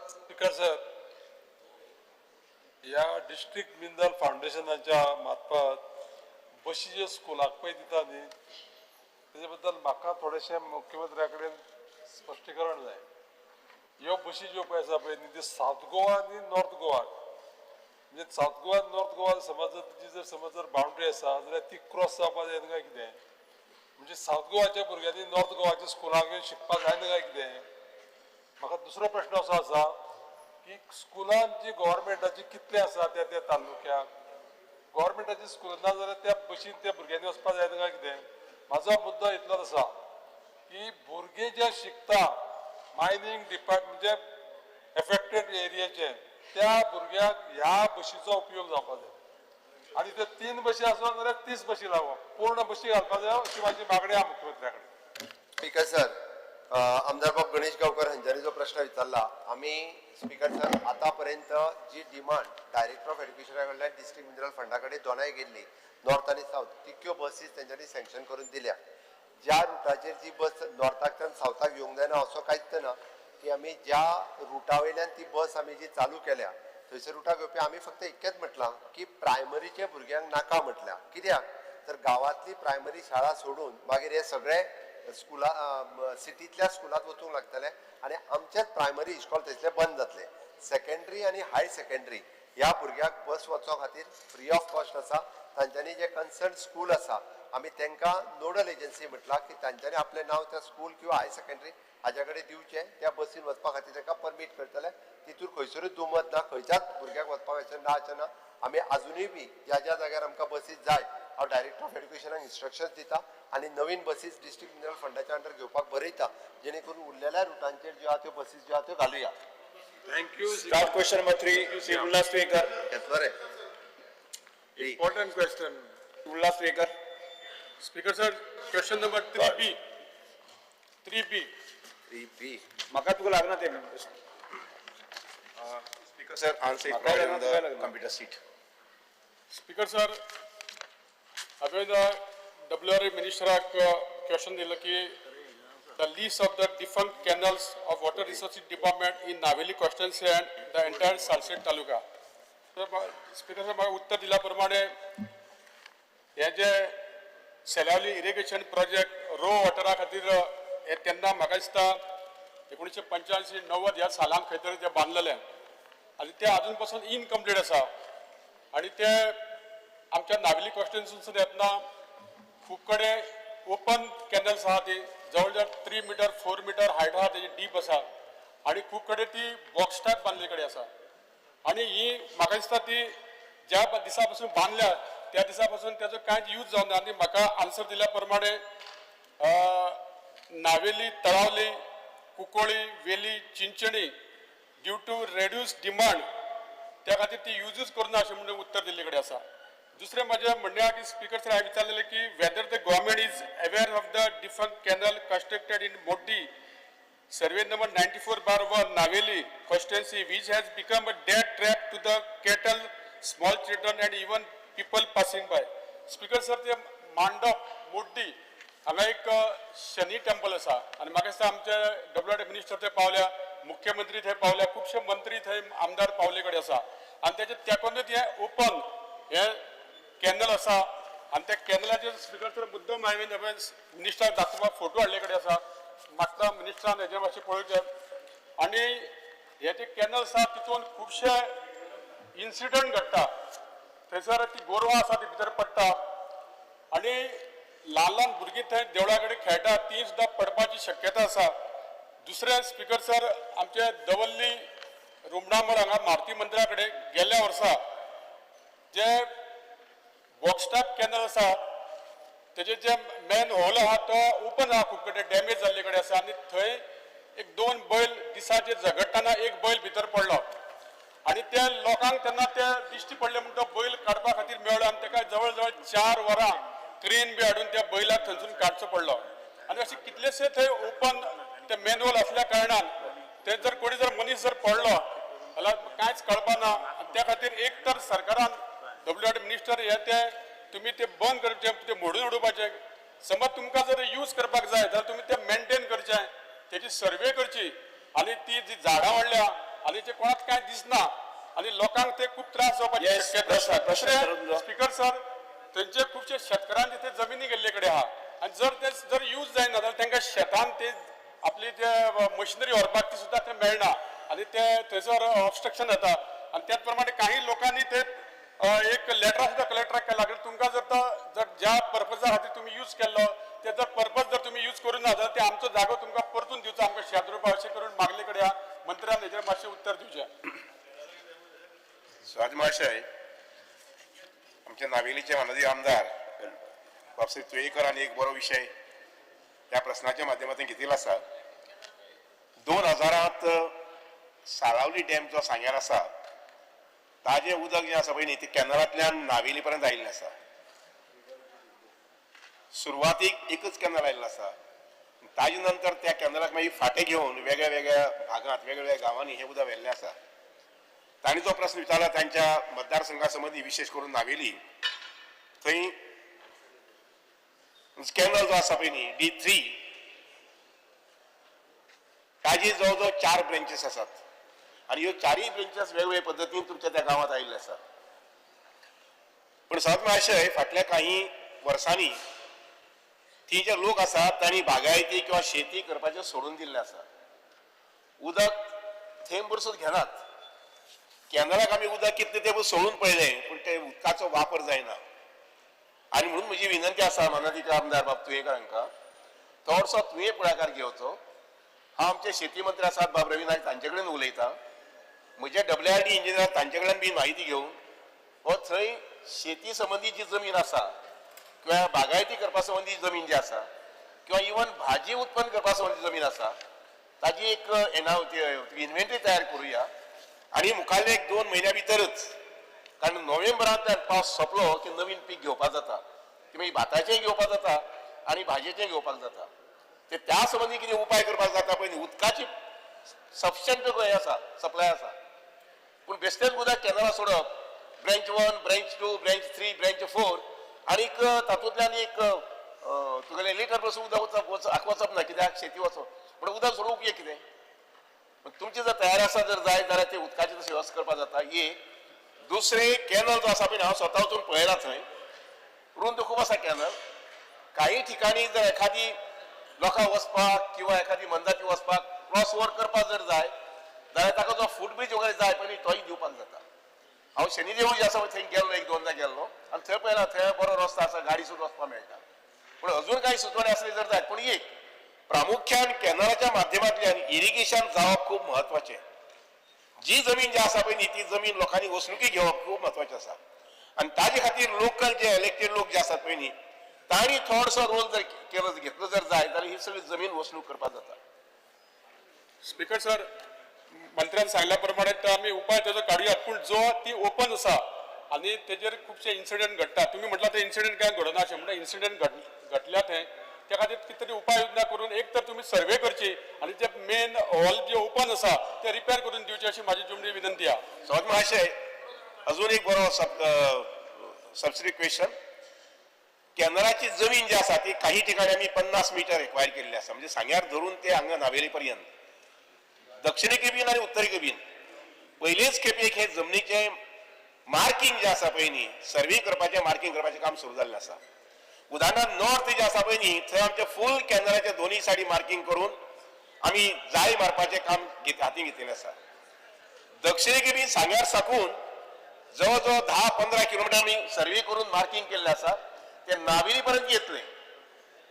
स्पीकर सर या डिस्ट्रिक्ट मिनरल फाउंडेशनाच्या मार्फत बशी जे स्कुलाक पळय दिता न्ही तेजे बद्दल म्हाका थोडेशें मुख्यमंत्र्या कडेन स्पश्टीकरण जाय. ह्यो बशी ज्यो पळय आसा पळय न्ही त्यो सावथ गोवा आनी नॉर्थ गोवा म्हणजे सावथ गोवा नॉर्थ गोवा समज समज जर बाउंड्री आसा जाल्यार ती क्रॉस जावपाक जायना काय कितें म्हणजे सावथ गोवाच्या भुरग्यांनी नॉर्थ गोवाच्या स्कुलाक येवन शिकपाक जायना काय कितें. म्हाका दुसरो प्रश्न असो आसा की स्कुलां जी गव्हर्मेंटाची कितले आसा त्या त्या तालुक्याक गव्हर्मेंटाची स्कुलां ना जाल्यार त्या बशीन त्या भुरग्यांनी वचपाक जायना काय कितें. म्हाजो मुद्दो इतलोच आसा की भुरगे जे शिकता मायनिंग डिपार्टमेंट म्हणजे एफेक्टेड एरियाचे त्या भुरग्याक ह्या बशीचो उपयोग जावपाक जाय आनी त्यो 3 बशी आसत जाल्यार 30 बशी लावप पूर्ण बशी घालपाक जाय अशी म्हाजी मागणी आहा मुख्यमंत्र्या कडेन. स्पीकर सर आमदार बाब गणेश गावकर हांच्यानी जो प्रश्न विचारला आम्ही स्पीकर सर आतापर्यंत जी डिमांड डायरेक्टर ऑफ एज्युकेशना कडल्यान डिस्ट्रिक्ट मिनरल फंडा कडेन दोनाय गेल्ली नॉर्थ आणि साऊथ तितक्यो बसीस तेंच्यांनी सँक्शन करून दिल्या. ज्या रुटाचेर जी बस नॉर्थाच्यान सावथाक येवंक जायना असो कांयच ना की आमी ज्या रुटा वयल्यान ती बस आमी जी चालू केल्या थंयसर रुटाक येवपी आमी फक्त इतकेंच म्हटलां की प्रायमरीच्या भुरग्यांक नाका म्हटल्या कित्याक तर गांवांतली प्रायमरी शाळा सोडून मागीर हे सगळे स्कुला सिटींतल्या स्कुलांत वचूंक लागतले आनी आमचेच प्रायमरी इस्कॉल थंयसले बंद जातले. सेकंडरी आनी हाय सेकंडरी ह्या भुरग्यांक बस वचो खातीर फ्री ऑफ कॉस्ट आसा. तांच्यांनी जे कन्सर्न स्कूल आसा आमी तांकां नोडल एजन्सी म्हटला की तांच्यांनी आपलें नांव त्या स्कूल किंवा हाय सेकंडरी हाच्या कडेन दिवचें त्या बसीन वचपा खातीर तांकां परमीट करतले. तितूर खंयसरूच दुमत ना खंयच्याच भुरग्याक वचपाक अशें ना अशें ना. आमी अजुनूय बी ज्या ज्या जाग्यार आमकां बसीस जाय हांव डायरेक्टर ऑफ एज्युकेशनाक इन्स्ट्रक्शन्स दिता आनी नवीन बसीस डिस्ट्रिक्ट मिनरल फंडाच्या अंडर घेवपाक बरयता जेणे करून उरलेल्या रुटांचेर ज्यो आहा त्यो बसीस ज्यो आहा त्यो घालुया. Thank you. Star question number 3 Shri Ulhas Wekar. घेतलो रे important question. Ulhas Wekar. Speaker sir question number 3B. 3B म्हाका तुका लागना ते Speaker sir, answer it Makai on lagna, the computer seat. Speaker sir हांवें WRA मिनिस्टराक क्वेश्चन दिलं की the list of the defunct canals of water resources department in Naveli constituency and the entire Salsett taluka. Speaker sir म्हाका उत्तर दिल्या प्रमाणे हे जे सेलावली irrigation project row वॉटरा खातीर हे तेन्ना म्हाका दिसता 1985-90 ह्या सालांक खंय तरी ते बांदलेले आनी ते अजून पासून इनकम्प्लीट आसा आणि ते आमच्या नावेली कॉन्स्टिट्युन्सीसून येतना खूप कडेन ओपन कॅनल्स आहा ती जवळजवळ 3 मीटर 4 मीटर हायट आहा तेजी डीप आसा आणि खूप कडेन ती बॉक्स टायप बांदले कडेन आसा आणि ही म्हाका दिसता ती ज्या दिसा पासून बांदल्या त्या दिसा पासून त्याचो कांयच यूज जावना आनी म्हाका आन्सर दिल्या प्रमाणे Navelim Talaulim Cuncolim Velim Chinchinim due to reduce demand त्या खातीर ती यूजच करना अशें म्हणून उत्तर दिल्ले कडेन आसा. दुसरें म्हजें म्हणणें आहा की स्पीकर सर हांवें विचारलेलें की whether the government is aware of the different canal constructed in मोड्डी survey number 94/1 Navelim constituency which has become a dead trap to the cattle, small children and even people passing by. Speaker sir ते मांडप मोड्डी हांगा एक Shani temple आसा आनी म्हाका दिसता आमचे WRA minister थंय पावल्या मुख्यमंत्री थंय पावल्या खुबशे मंत्री थंय आमदार पावले कडेन आसा आनी तेचे तेकोनूच हे ओपन हे कॅनल आसा आनी त्या कॅनलाचेर स्पीकर सर मुद्दम हांवें मिनिस्टराक दाखोवपाक फोटो हाडले कडेन आसा म्हाका मिनिस्टरान हेजे मातशें पळोवचें आनी हे जे कॅनल आसा तितून खुबशे इन्सिडंट घडटा थंयसर ती गोरवां आसा ती भितर पडटा आनी ल्हान ल्हान भुरगीं थंय देवळा कडेन खेळटा ती सुद्दां पडपाची शक्यता आसा. दुसरे स्पीकर सर आमचे दवल्ली रुमणामळ हांगा मारुती मंदिरा कडेन गेल्या वर्सा जे बॉक्स टायप कॅनल आसा तेजे जे मेन हॉल आहा तो ओपन आहा खूब कडेन डॅमेज जाल्ले कडेन आसा आनी थंय एक 2 बैल दिसाचे झगडटाना एक बैल भितर पडलो आनी त्या लोकांक तेन्ना ते दिश्टी पडले म्हणून तो बैल काडपा खातीर मेळ्ळो आनी ताका जवळ जवळ 4 वरां क्रेन बी हाडून त्या बैलाक थंयसून काडचो पडलो आनी अशे कितलेशे थंय ओपन ते मॅन्युअल असल्या कारणान ते जर कोणी जर मनीस जर पडलो जाल्यार कांयच कळपाना आनी त्या खातीर एक तर सरकारान WRD मिनिस्टर हे ते तुम्ही ते बंद करचे ते मोडून उडोवपाचे समज तुमकां जर यूज करपाक जाय जाल्यार तुम्ही ते मेंटेन करचे त्याची सर्वे करची आनी ती जी झाडां वाडल्या आनी ते कोणाक कांय दिसना आनी लोकांक ते खूप त्रास जावपाची Yes, शक्यता आसा प्रश्न करून द्या. स्पीकर सर थंयचे खुबशे शेतकारांचे ते जमिनी गेल्ले कडेन आहा आनी जर ते जर यूज जायना जाल्यार तांकां शेतान ते आपली जे मशिनरी व्हरपाक ती सुद्दां ते मेळना आनी ते थंयसर ऑब्स्ट्रक्शन जाता आनी त्याच प्रमाणे काही लोकांनी ते एक लेटर सुद्दां कलेक्टराक केला की तुमकां जर ज्या पर्पजा खातीर तुम्ही यूज केल्लो ते जर पर्पज जर तुम्ही यूज करूं ना जाल्यार ते आमचो जागो तुमकां परतून दिवचो आमकां शेत रोवपा अशें करून मागले कडेन आहा मंत्र्यान हेजेर मातशें उत्तर दिवचें स्वाती महाशय आमचे नावेलीचे माननीय आमदार बापश्री तुयेकरांनी एक बरो विषय ह्या प्रश्नाच्या माध्यमातून घेतिल्लो आसा 2000 साळावली डॅम जो सांग्यार आसा ताजें उदक जें आसा पळय न्ही तें कॅनलांतल्यान नावेली पर्यंत आयिल्लें आसा सुरवातीक एकच कॅनल आयिल्लो आसा ताजे नंतर त्या कॅनलाक मागीर फाटे घेवन वेगळ्या वेगळ्या भागांत वेगवेगळ्या गांवांनी हें उदक व्हेल्लें आसा तांणी जो प्रश्न विचारला तांच्या मतदारसंघा संबंधी विशेष करून नावेली थंय कॅनल जो आसा पळय न्ही D3 ताजी जवळ जवळ 4 ब्रँचेस आसात आनी ह्यो 4 ब्रँचेस वेगवेगळ्या पद्दतीन तुमच्या त्या गांवांत आयिल्ले आसात पण स्वाती महाशय फाटल्या काही वर्सांनी ती जे लोक आसात तांणी बागायती किंवा शेती करपाचें सोडून दिल्लें आसा उदक थेंब भरसून घेनात कॅनलाक आमी उदक कितलें तें सोडून पळयलें पूण ते उदकाचो वापर जायना आनी म्हणून म्हजी विनंती आसा माननीय आमदार बाब तुयेकर हांकां थोडसो तुवें पुढाकार घेवचो हांव आमचे शेती मंत्री आसात बाब रवी नायक तांचे कडेन उलयतां म्हजे WRD इंजिनियर तांचे कडल्यान बी म्हायती घेवन हो थंय शेती संबंधी जी जमीन आसा किंवा बागायती करपा संबंधी जमीन जी आसा किंवा इवन भाजी उत्पन्न करपा संबंधी जमीन आसा ताजी एक इन्व्हेंटरी तयार करुया आनी मुखाल्ले 1-2 म्हयन्या भितरच कारण नोव्हेंबरांत पावस सोंपलो की नवीन पीक घेवपाक जाता की मागीर भाताचें घेवपाक जाता आनी भाजयेचें घेवपाक जाता ते त्या संबंधी कितें उपाय करपाक जाता पळय उदकाची सफिशियंट हें आसा सप्लाय आसा पूण बेश्टेच उदक कॅनला सोडप ब्रँच 1 ब्रँच 2 ब्रँच 3 ब्रँच 4 आनीक तातूंतल्यान एक तुगेलें लिटर पासून उदक वचप ना कित्याक शेती वचप पूण उदक सोडूंक कितें तुमची जर तयारी आसा जर जाय जाल्यार ते उदकाची तशी व्यवस्था करपाक जाता एक दुसरे कॅनल जो आसा पळय हांव स्वता वचून पळयला थंय रुंद खूब आसा कॅनल काही ठिकाणी जर एखादी लोकां वचपाक किंवा एखादी मनजाती वचपाक क्रॉस ओवर करपाक जर जाय जाल्यार ताका जो फूटब्रीज वगैरे जाय पळय तोय दिवपाक जाता हांव शनिदेव जे आसा थंय गेल्लो 1-2दा गेल्लो आनी थंय पळयला थंय बरो रस्तो आसा गाडी सुद्दां वचपाक मेळटा पूण अजून काही सुचोवणी आसले जर जाय पूण एक प्रामुख्यान कॅनलाच्या माध्यमांतल्यान इरिगेशन जावप खूब म्हत्वाचें जी जमीन जी आसा पळय न्ही ती जमीन लोकांनी वसणुकी घेवप खूब म्हत्वाचें आसा आनी ताजे खातीर लोकल जे इलेक्टेड लोक जे आसात पळय न्ही तांणी थोडसो रोल जर घेतलो जर जाय जाल्यार ही सगळी जमीन वसणूक करपाक जाता स्पीकर सर मंत्र्यान सांगल्या प्रमाणे तर आमी उपाय तेजो काडुयात पूण जो ती ओपन आसा आनी तेजेर खुबशे इन्सिडेंट घडटा तुम्ही म्हटला ते इन्सिडेंट काय घडना अशें म्हणटा इन्सिडेंट घडल्या थंय त्या खातीर कितें तरी उपाय योजना करून एक तर तुम्ही सर्वे करची आनी ते मेन हॉल जे ओपन आसा ते रिपेर करून दिवचे अशी माझी तुमची विनंती आहे स्वाती महाशय अजून एक बरो सबसिडी क्वेश्चन कॅनलाची जमीन जी आसा ती काही ठिकाणी आमी 50 मीटर एक्वायर केल्ली आसा म्हणजे सांग्यार धरून ते हांगा नावेली पर्यंत दक्षिणेक बीन आनी उत्तरेक बीन पयलेच खेपेक हे जमनीचे मार्किंग जे आसा पळय न्ही सर्वे करपाचें मार्किंग करपाचें काम सुरू जाल्लें आसा उदाहरणार्थ नॉर्थ जे आसा पळय न्ही थंय आमचे फूल कॅनलाच्या दोनूय सायडी मार्किंग करून आमी जाळी मारपाचें काम हातीन घेतिल्लें आसा दक्षिणेक बीन सांग्यार साकून जवळ जवळ 10-15 किलोमिटर आमी सर्वे करून मार्किंग केल्लें आसा ते नावेली पर्यंत येतले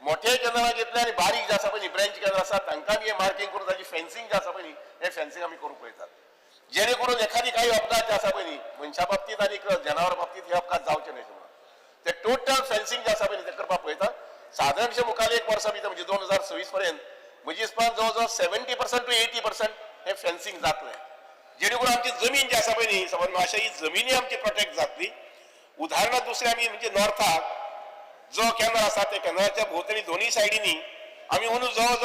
मोठे कॅनलाक येतले आनी बारीक जे आसा पळय न्ही ब्रँच कॅनल आसा तांकां बी हे मार्किंग करून ताची फेन्सिंग जे आसा पळय न्ही हे फेन्सिंग आमी करूंक पळयतात जेणे करून एखादी काही अपघात जे आसा पळय न्ही मनशा बाबतींत आनी जनावर बाबतींत हे अपघात जावचे न्हय म्हणून ते टोटल फेन्सिंग जे आसा पळय ते करपाक पळयता साधारणशे मुखार एक वर्सा भितर म्हणजे 2026 पर्यंत म्हणजे हिसपान जवळ 70% to 80% हे फेन्सिंग जातलें जेणे करून आमची जमीन जी आसा पळय न्ही समज अशा ही जमिनी आमची प्रोटेक्ट जातली उदाहरणार्थ दुसरे आमी म्हणजे नॉर्थाक जो कॅनल आसा त्या कॅनलाच्या भोंवतणी दोन्ही सायडींनी आमी म्हणून जवळ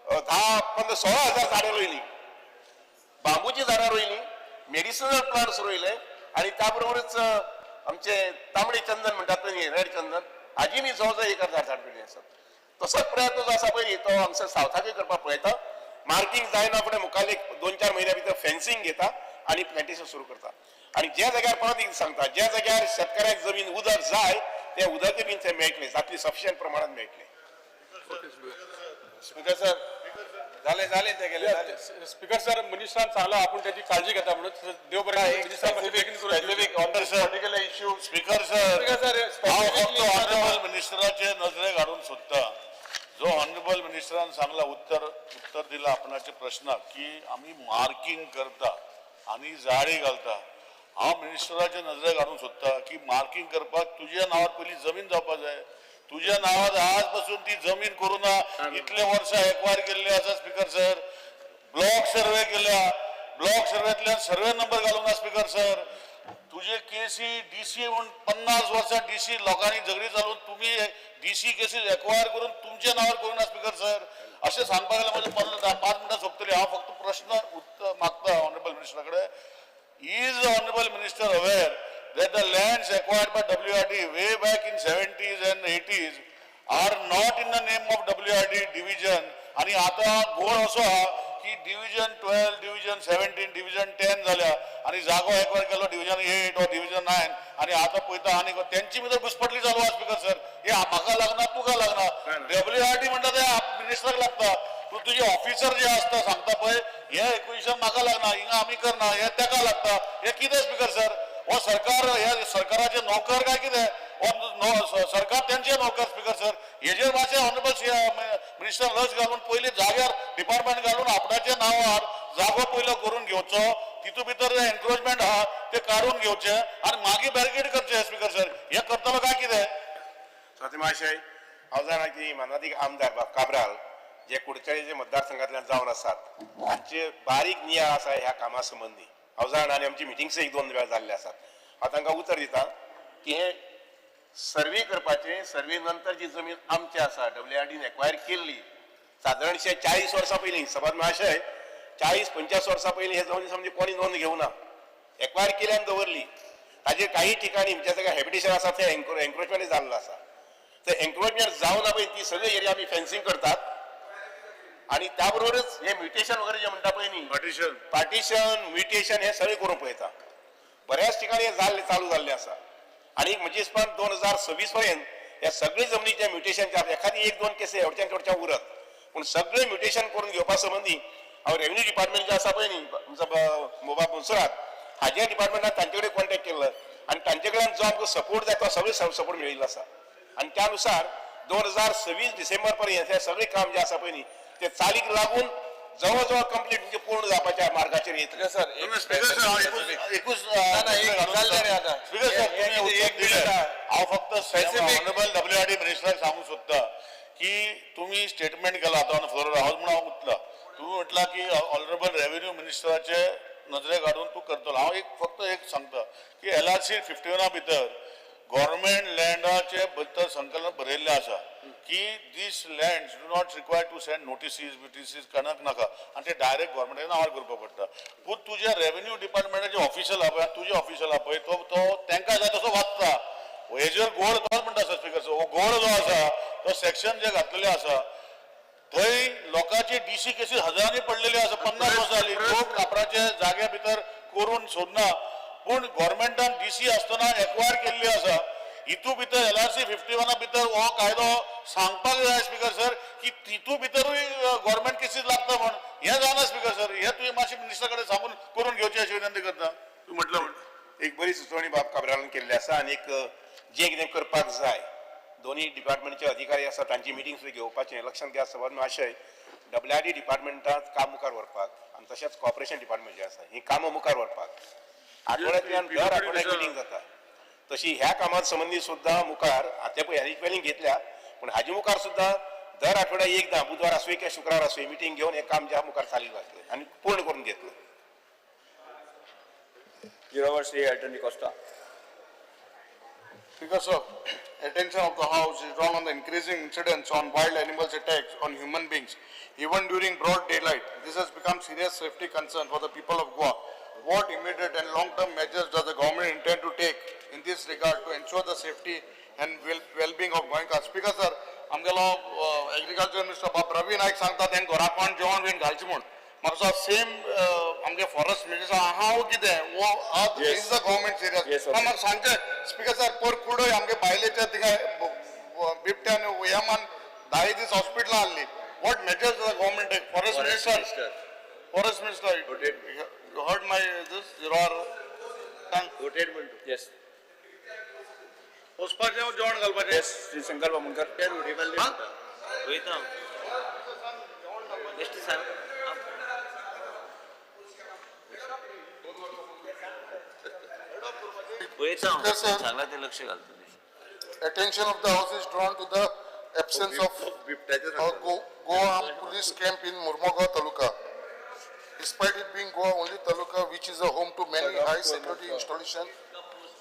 10-15-16,000 झाडां रोयली बांबूची झाडां रोयली मेडिसिनल प्लांट्स रोयले आणि त्याबरोबरच आमचे तांबडे चंदन म्हणटात न्ही रेड चंदन हाजी मी जवळ 1,000 झाड रोयली आसात तसोच प्रयत्न जो आसा पळय तो हांगसर सावथाकय करपाक पळयता मार्किंग जायना फुडें मुखार 2-4 म्हयन्या भितर फेन्सिंग घेता आणि प्लांटेशन सुरू करता आणि ज्या जाग्यार परत एक सांगता ज्या जाग्यार शेतकऱ्याक जमीन उदक जाय ते उदक बीन थंय मेळटलें जातली सफिशियंट प्रमाणात मेळटलें स्पीकर सर झाले ते गेले स्पीकर सर मिनिस्टरान सांगला आपण त्याची काळजी घेता म्हणून देव बरें इश्यू स्पीकर सर हांव फक्त ऑनरेबल मिनिस्टराचे नजरे घालून सोदता जो ऑनरेबल मिनिस्टरान सांगला उत्तर दिला आपणाच्या प्रश्नाक की आम्ही मार्किंग करता आणि झाडी घालता हांव मिनिस्टराचे नजरे घालून सोदता की मार्किंग करपाक तुज्या नांवार पयलीं जमीन जावपाक जाय तुझ्या नावात आज पासून ती जमीन करूना इतले वर्षा एक्वायर केल्ले आसा स्पीकर सर ब्लॉक सर्वे केल्या ब्लॉक सर्वेतल्यान सर्वे नंबर घालूना स्पीकर सर तुझे केसी डीसी म्हणून 50 वर्सां डीसी लोकांनी झगडी चालून तुम्ही डीसी केसीस एक्वायर करून तुमच्या नावार करूना स्पीकर सर अशें सांगपाक लागल्यार म्हजे 5 मिनटां सोंपतली हांव फक्त प्रश्न उत्तर मागता ऑनरेबल मिनिस्टरा कडेन is honourable minister aware that the lands acquired by WRD way back in 70s and 80s are not in the name of WRD division आणि आता गोळ असो हा की डिव्हिजन 12 डिव्हिजन 17 डिव्हिजन 10 झाल्या आणि जागो एक्वायर केलो डिव्हिजन 8 or डिव्हिजन 9 आणि आता पळयता आणि त्यांची भितर घुसपटली चालू आसा स्पीकर सर हे म्हाका लागना तुका लागना WRD म्हणटा ते मिनिस्टराक लागता तू तुझे ऑफिसर जे असता सांगता पळय हे इक्वेशन म्हाका लागना हिंगा आमी करना हे तेका लागता हे कितें स्पीकर सर वो सरकार या सरकाराचे नौकर काय कितें सरकार त्यांचे नौकर स्पीकर सर हेजेर मातशें ऑनरेबल मिनिस्टर लक्ष घालून पयलीं जाग्यार डिपार्टमेंट घालून आपणाच्या नांवार जागो पयलो करून घेवचो तितू भितर जे एन्क्रोचमेंट आहा ते काडून घेवचे आणि मागीर बॅरिकेड करचे स्पीकर सर हे करतलो काय कितें स्वाती महाशय हांव जाणा की मानादीक आमदार काब्राल जे कुडचड्याचे मतदारसंघांतल्यान जावन आसात तांचे बारीक निया आसा ह्या कामा संबंधी हांव जाणा आनी आमची मिटिंग्स 1-2 वेळा जाल्ले आसात हांव तांकां उतर दिता की हे सर्वे करपाचे सर्वे नंतर जी जमीन आमची आसा WRDन एक्वायर केल्ली साधारणशे 40 वर्सां पयलीं सभात महाशय 40-50 वर्सां पयलीं हे जमीन म्हणजे कोणी नोंद घेवना एक्वायर केल्यान दवरली ताजेर काही ठिकाणी ज्या जाग्यार हॅबिटेशन आसा थंय एन्क्रोचमेंट जाल्लो आसा ते एन्क्रोचमेंट जावना पळय ती सगळी एरिया आमी फेन्सिंग करतात आणि त्याबरोबरच हे म्युटेशन वगैरे जे म्हणटा पळय न्ही पार्टिशन म्युटेशन हे सगळे करून पळयता बऱ्याच ठिकाणी हे चालू जाल्ले आसा आणि म्हणजे 2026 पर्यंत या सगळे जमनीच्या म्युटेशनच्या एखादी 1-2 केस एवढच्या उरत पूण सगळे म्युटेशन करून घेवपा संबंधी हांव रेव्हेन्यू डिपार्टमेंट जे आसा पळय न्ही मोबायल मनसुरात हाज्या डिपार्टमेंटान तांचे कडेन कॉन्टॅक्ट केल्लो आणि तांचे कडल्यान जो आमकां सपोर्ट जाय तो सगळे सपोर्ट मेळिल्लो आसा आणि त्यानुसार 2026 डिसेंबर पर्यंत हे सगळे काम जे आसा पळय न्ही ते चालीक लागून जवळजवळ कंप्लीट म्हणजे पूर्ण जावपाच्या मार्गाचेर येतले सर हांव फक्त ऑनरेबल WRD मिनिस्टराक सांगूंक सोदता की तुम्ही स्टेटमेंट केला आता ऑन फ्लोर हाऊस म्हणून हांव उठला तुम्ही म्हटला की ऑनरेबल रेव्हेन्यू मिनिस्टराचे नजरे काढून तू करतलो हांव फक्त एक सांगता की LRC 51 भितर गव्हर्नमेंट लँडाचे भितर संकलन बरयल्लें आसा की these lands do not require to send notices कणक नाका आणि ते डायरेक्ट गव्हर्नमेंटाच्या नांवार करपाक पडटा पूण तुज्या रेव्हेन्यू डिपार्टमेंटाचे ऑफिशियल आहा पळय तुजे ऑफिशियल आहा पळय तो तांकां जाय तसो वाचता हेजेर गोड तोच म्हणटा स्पीकर हो गोड जो आसा तो सेक्शन जे घातलेले आसा थंय लोकांची डीसी केसीस हजारांनी पडलेली आसा 50 वर्सां जालीं लोक आपणाचे जाग्या भितर करून सोदना पूण गव्हर्नमेंटान डीसी आसतना एक्वायर केल्ली आसा हितू भितर LRC 51 भितर हो कायदो सांगपाक जाय स्पीकर सर की तितू भितरूय गव्हर्नमेंट केसीस लागता म्हण हे जायना स्पीकर सर हे तुवें मातशें मिनिस्टर कडेन सांगून करून घेवची अशी विनंती करता तूं म्हटलं म्हण एक बरी सुचोवणी बाब काब्रालान केल्ली आसा आनी जे कितें करपाक जाय दोन्ही डिपार्टमेंटचे अधिकारी आसा तांची मिटिंग सुद्दां घेवपाचें लक्षांत घ्या सभात महाशय WRD डिपार्टमेंटांत काम मुखार व्हरपाक आनी तशेंच कॉर्पोरेशन डिपार्टमेंट जे आसा ही कामां मुखार व्हरपाक आठवड्यांतल्यान दर आठवड्याक मिटींग जाता तशी ह्या कामां संबंधी सुद्धा मुखार आता ह्याची ट्रेनिंग घेतल्या पण हाजी मुखार सुद्धा दर आठवड्याक एकदां बुधवार आसूं किंवा शुक्रार आसूं मिटींग घेवन हे काम ज्या मुखार चालू आसलें आनी पूर्ण करून घेतलं. University Attorney Costa. Because of attention of the House is drawn on the increasing incidents on wild animals attacks on human beings, even during broad daylight. This has become serious safety concern for the people of Goa. What immediate and long-term measures does the government intend to take in this regard to ensure the safety and well-being of Goenkas? Speaker sir, आमगेलो agriculture minister बाब रवी नायक सांगता तें घराकोण जेवण bin घालचें म्हूण म्हाका same आमगे forest minister हांव कितें वो इज द गव्हर्नमेंट सिरियस म्हाका सांगचे स्पीकर सर पर कुडोय आमगे बायलेच्या थिंगा बिबट्यान वयामान 10 दीस हॉस्पिटल आहली. What measures the government take? Forest minister you heard my this you are Yes. वचपाचें जेवण घालपाचें. Yes. Sri Shankar Bamunkar. Attention of the House is drawn to the absence of Goa police camp in Murmagaon Taluka. Despite it being Goa only Taluka which is a home to many high security installations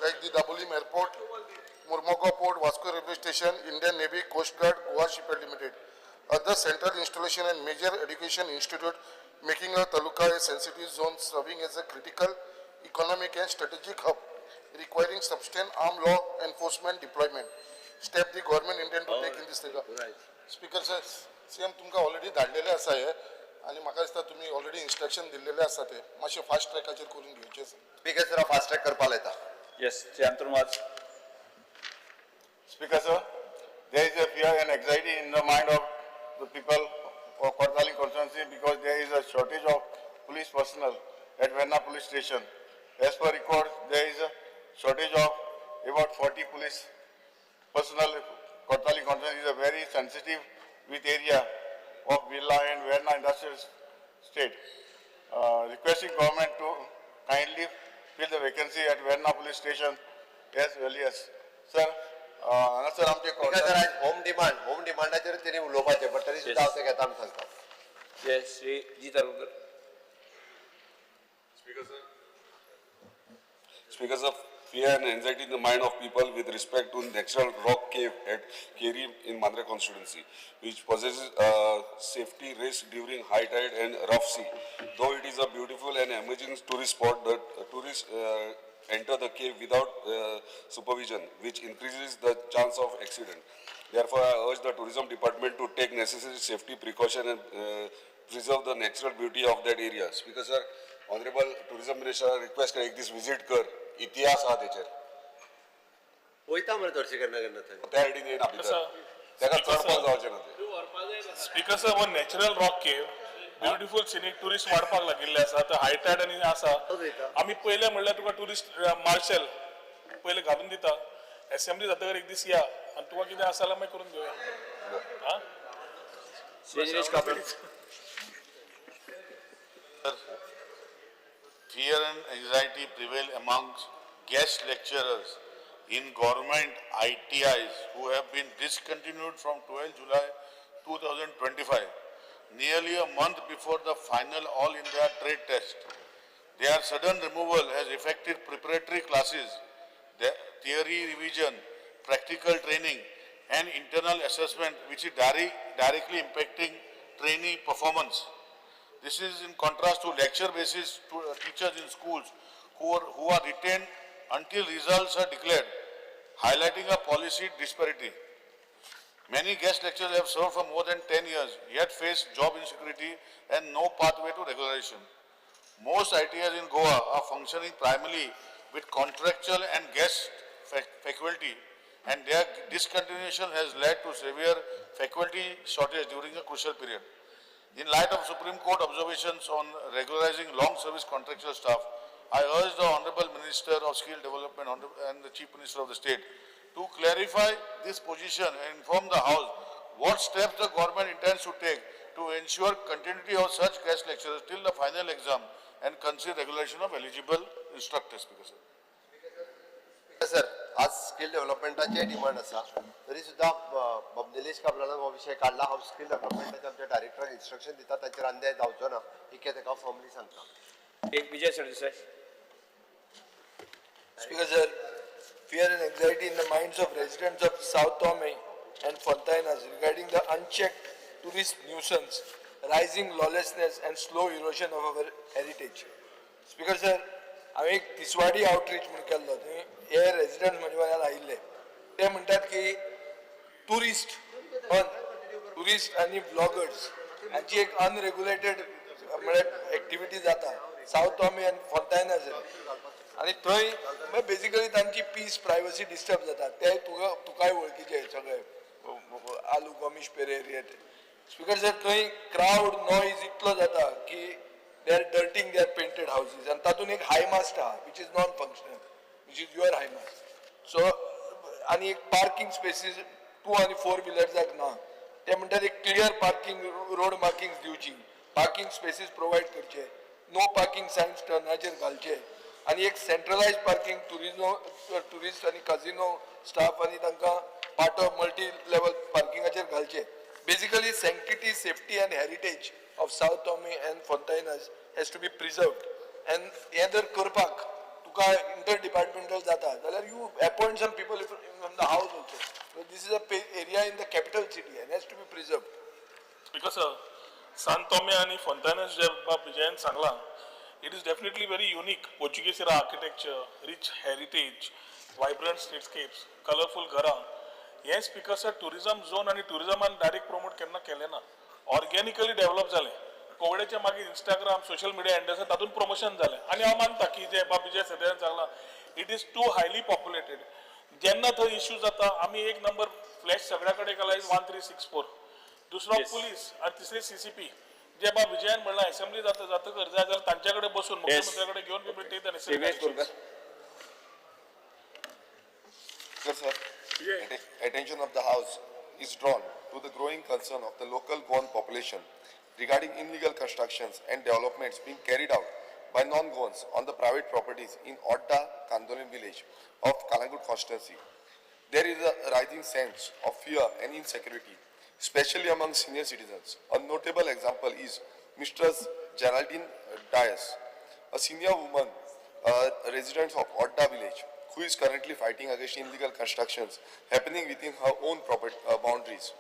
like the Dabolim Airport, Murmagaon Port, Vasco Railway Station, Indian Navy, Coast Guard, Goa Shipyard Limited, other central installation and major education institute, making a Taluka a sensitive zone serving as a critical economic and strategic hub, requiring substantial armed law enforcement deployment. Step the government intend to take in this regard. Speaker sir, CM तुमका already धाडलेले आसा हे आणि म्हाका दिसता तुम्ही already instruction दिलेले आसा ते मातशे फास्ट ट्रॅकाचेर करून घेवचे. स्पीकर सर फास्ट ट्रॅक करपा लायता. Yes. Sri Antarmaz. Speaker sir, there is a fear and anxiety in the mind of the people of Kortali constituency because there is a shortage of police personnel at Verna police station. As per records, there is a shortage of about 40 police personnel. Kortali constituency is a very sensitive with area of Birla and Verna industrial state. Requesting government to kindly fill the vacancy at Verna police station as early as. Sir, sir, आमचे speaker sir आज home डिमांडाचेर तेणी उलोवपाचें but तरी सुद्दां हांव तें घेता म्हूण सांगता. Yes. Sri G. Tarungar. Speakers of fear and anxiety in the mind of people with respect to natural rock cave at Keri in Mandra constituency, which possesses safety risk during high tide and rough sea. Though it is a beautiful and emerging tourist spot, the tourists enter the cave without supervision, which increases the chance of accident. Therefore, I urge the tourism department to take necessary safety precaution and preserve the natural beauty of that area. Speaker sir, Honorable Tourism Minister request कर एक दिस visit कर इतिहास हा तेचेर वयता मरे चडशें केन्ना केन्ना थंय. त्या रेडींग येना भितर तेका चडपाक जावचें ना ते. Speaker sir one natural rock केव ब्युटिफूल सिनीक टुरिस्ट वाडपाक लागिल्ले आसा तर हाय टायड आनी आसा आमी पयले म्हणल्यार तुका टुरिस्ट मार्शल पयले घालून दिता असेंब्ली जातकर एक दीस या आनी तुका कितें आसा जाल्यार मागीर करून घेवया. आं Sri Kapil. Fear and anxiety prevail amongst guest lecturers in government ITIs who have been discontinued from 12 July 2025, nearly a month before the final All India trade test. Their sudden removal has affected preparatory classes, theory revision, practical training and internal assessment, which is directly impacting trainee performance. This is in contrast to lecture-basis teachers in schools who are retained until results are declared, highlighting a policy disparity. Many guest lecturers have served for more than 10 years, yet face job insecurity and no pathway to regularization. Most ITIs in Goa are functioning primarily with contractual and guest faculty, and their discontinuation has led to severe faculty shortage during a crucial period. In light of Supreme Court observations on regularizing long service contractual staff, I urge the Honorable Minister of Skill Development and the Chief Minister of the State to clarify this position and inform the House what steps the government intends to take to ensure continuity of such guest lecturers till the final exam and consider regulation of eligible instructors. Speaker, sir. Sir आज skill डेव्हलपमेंटाचे demand आसा तरी सुद्धा निलेश काबरानान हो विषय काढला हांव skill डेव्हलपमेंटाचे आमच्या डायरेक्टराक instruction दिता ताचेर अन्याय जावचो ना ही ताका फॉर्मली सांगता एक विजय Sardesai. Speaker sir, fear and anxiety in the minds of residents of South Tome and Fontainas regarding the unchecked tourist nuisance, rising lawlessness and slow erosion of our heritage. Speaker sir, हांवें एक Tiswadi outreach म्हूण केल्लो थंय हे resident म्हजे वांगडा आयिल्ले ते म्हणटात की टुरिस्ट आनी ब्लॉगर्स हांची एक अनरेग्युलेटेड म्हळ्यार एक्टिविटी जाता सावथ टॉमी आनी फोंतायनाज आनी थंय बेसिकली तांची पीस प्रायवसी डिस्टर्ब जाता ते तुकाय वळखीचे सगळे आलू गमीश पेरेर स्पीकर सर थंय क्रावड नॉयज इतलो जाता की they are dirtying their painted houses and तातून एक हाय मास्ट आहा which is non functional which is your high mast so आणि एक पार्किंग स्पेसीस 2 आणि 4 व्हीलर्साक ना ते म्हणतात एक क्लियर पार्किंग रोड मार्किंग्स दिवची पार्किंग स्पेसीस प्रोवाइड करचे नो पार्किंग सायन्स टर्नाचेर घालचे आणि एक सेंट्रलाइज पार्किंग टुरिस्ट आणि कझिनो स्टाफ आणि तांकां पार्ट ऑफ मल्टी लेवल पार्किंगाचेर घालचे basically sanctity safety and heritage of South Tome and Fontainas has to be preserved and हे जर करपाक तुका interdepartmental जाता जाल्यार you appoint some people from the house also so this is a area in the capital city and has to be preserved. Because Sant Tome आणि Fontainas जे विजयन सांगला it is definitely very unique Portuguese era architecture, rich heritage, vibrant streetscapes, colorful घरां हे speaker tourism zone आणि टुरिझमान direct promote केन्ना केले ना organically develop झाले कोविडच्या मागे इंस्टाग्राम सोशल मिडिया हँडल्स तातून प्रमोशन झाले आणि हांव मानता की जे विजय सरदेसाईन सांगला it is too highly populated जेन्ना थंय इश्यू जाता आमी एक नंबर फ्लॅश सगळ्या कडेन केला इज 1364 दुसरो पुलीस आणि तिसरे सीसीपी जे विजयान म्हणला असेंब्ली जातकर जाय जाल्यार तांचे कडेन बसून मुख्यमंत्र्या कडेन घेवन be take the Sir, attention of the House is drawn to the growing concern of the local Goan population regarding illegal constructions and developments being carried out by non-Goans on the private properties in Odda, Kandolin village of Kalangut constituency. There is a rising sense of fear and insecurity, especially among senior citizens. A notable example is Mistress Geraldine Dias, a senior woman, resident of Odda village, who is currently fighting against illegal constructions happening within her own property boundaries.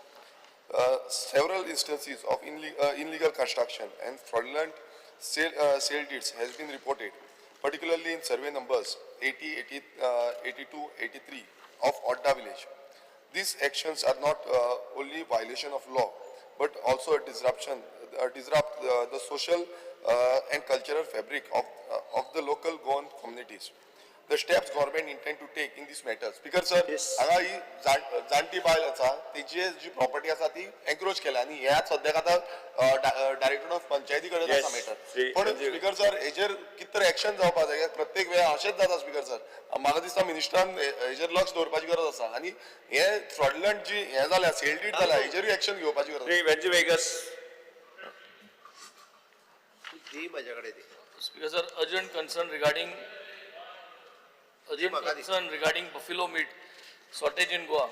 Several instances of illegal construction and fraudulent sale deeds has been reported, particularly in survey numbers 80, 82, 83 of Odda village. These actions are not only violation of law, but also a disrupt the social and cultural fabric of the local Goan communities. The steps government intend to take in this matter. Speaker sir, हांगा ही जाणटी बायल आसा तिची जी property आसा ती एन्क्रोच केला आणि ह्या सद्याक आतां डायरेक्टर ऑफ पंचायती कडेन आसा मॅटर पण स्पीकर सर हेजेर कितें तरी एक्शन जावपाक जाय प्रत्येक वेळा अशेंच जाता स्पीकर सर म्हाका दिसता मिनिस्टरान हेजेर लक्ष दवरपाची गरज आसा आणि हे फ्रॉडलंट जी हे जाल्या सेल डीड जाल्या हेजेरूय एक्शन घेवपाची गरज आसा. Speaker sir, urgent concern regarding buffalo meat shortage in Goa.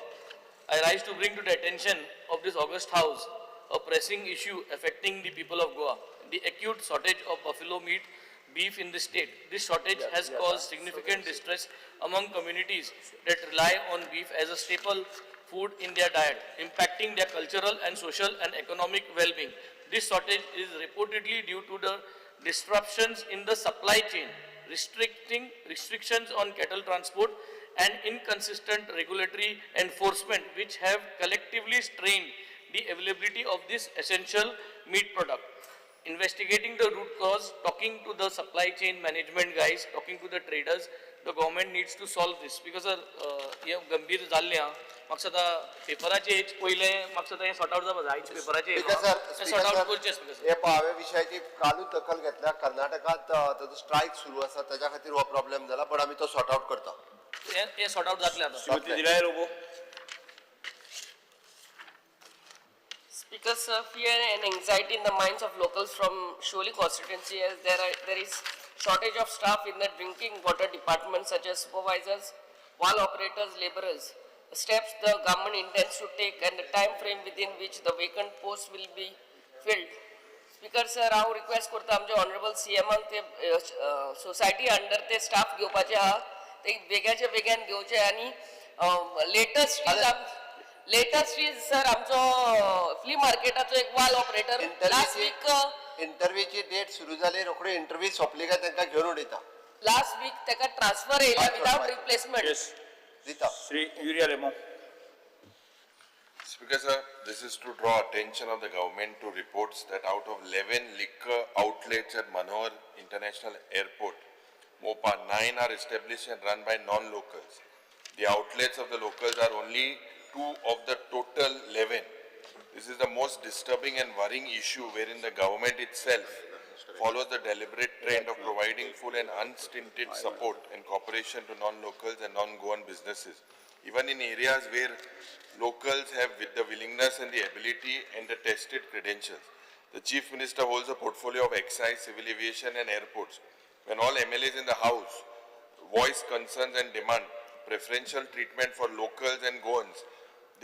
I rise to bring to the attention of this august house a pressing issue affecting the people of Goa, the acute shortage of buffalo meat beef in the state. This shortage has caused significant distress among communities that rely on beef as a staple food in their diet, impacting their cultural and social and economic well-being. This shortage is reportedly due to the disruptions in the supply chain, restrictions on cattle transport and inconsistent regulatory enforcement which have collectively strained the availability of this essential meat product. Investigating the root cause, talking to the supply chain management guys, talking to the traders, the government needs to solve this because हे गंभीर जाल्ले हा म्हाका सदा पेपराचे हेच पहिले म्हाका सदा हे सॉर्ट आउट जावपाक जाय पेपराचे सॉर्ट आउट करचे हे पावे विषयाची कालूच दखल घेतल्या कर्नाटकात ताजो स्ट्रायक सुरू आसा त्याच्या खातीर हो प्रॉब्लेम जाला पण आमी तो सॉर्ट आउट करता हे सॉर्ट आउट जातले आता. Speaker sir, fear and anxiety in the minds of locals from Sholi constituency as there is shortage of staff in the drinking water department such as supervisors, wall operators, laborers, the steps the government intends to take and the time frame within which the vacant post will be filled. Speaker sir, हांव request करता आमच्या honourable सीएमान ते society under ते staff घेवपाचे आहा ते बेग्याचे बेग्यान घेवचे आनी लेटेस्ट इज सर आमचो फ्ली मार्केटाचो एक वॉल ऑपरेटर लास्ट वीक इंटरव्यूची डेट सुरू जाली रोखडी इंटरव्यू सोंपली काय तांकां घेवन उडयता लास्ट वीक तेका ट्रान्सफर येयला विदाउट रिप्लेसमेंट दिता Shri Yuri Alemao. Speaker sir, this is to draw attention of the government to reports that out of 11 liquor outlets at Manohar International Airport, MOPA, 9 are established and run by non-locals. The outlets of the locals are only 2 of the total 11. This is the most disturbing and worrying issue wherein the government itself follows the deliberate trend of providing full and unstinted support and cooperation to non-locals and non-Goan businesses. Even in areas where locals have with the willingness and the ability and the tested credentials. The Chief Minister holds a portfolio of excise, civil aviation and airports. When all MLAs in the House voice concerns and demand preferential treatment for locals and Goans,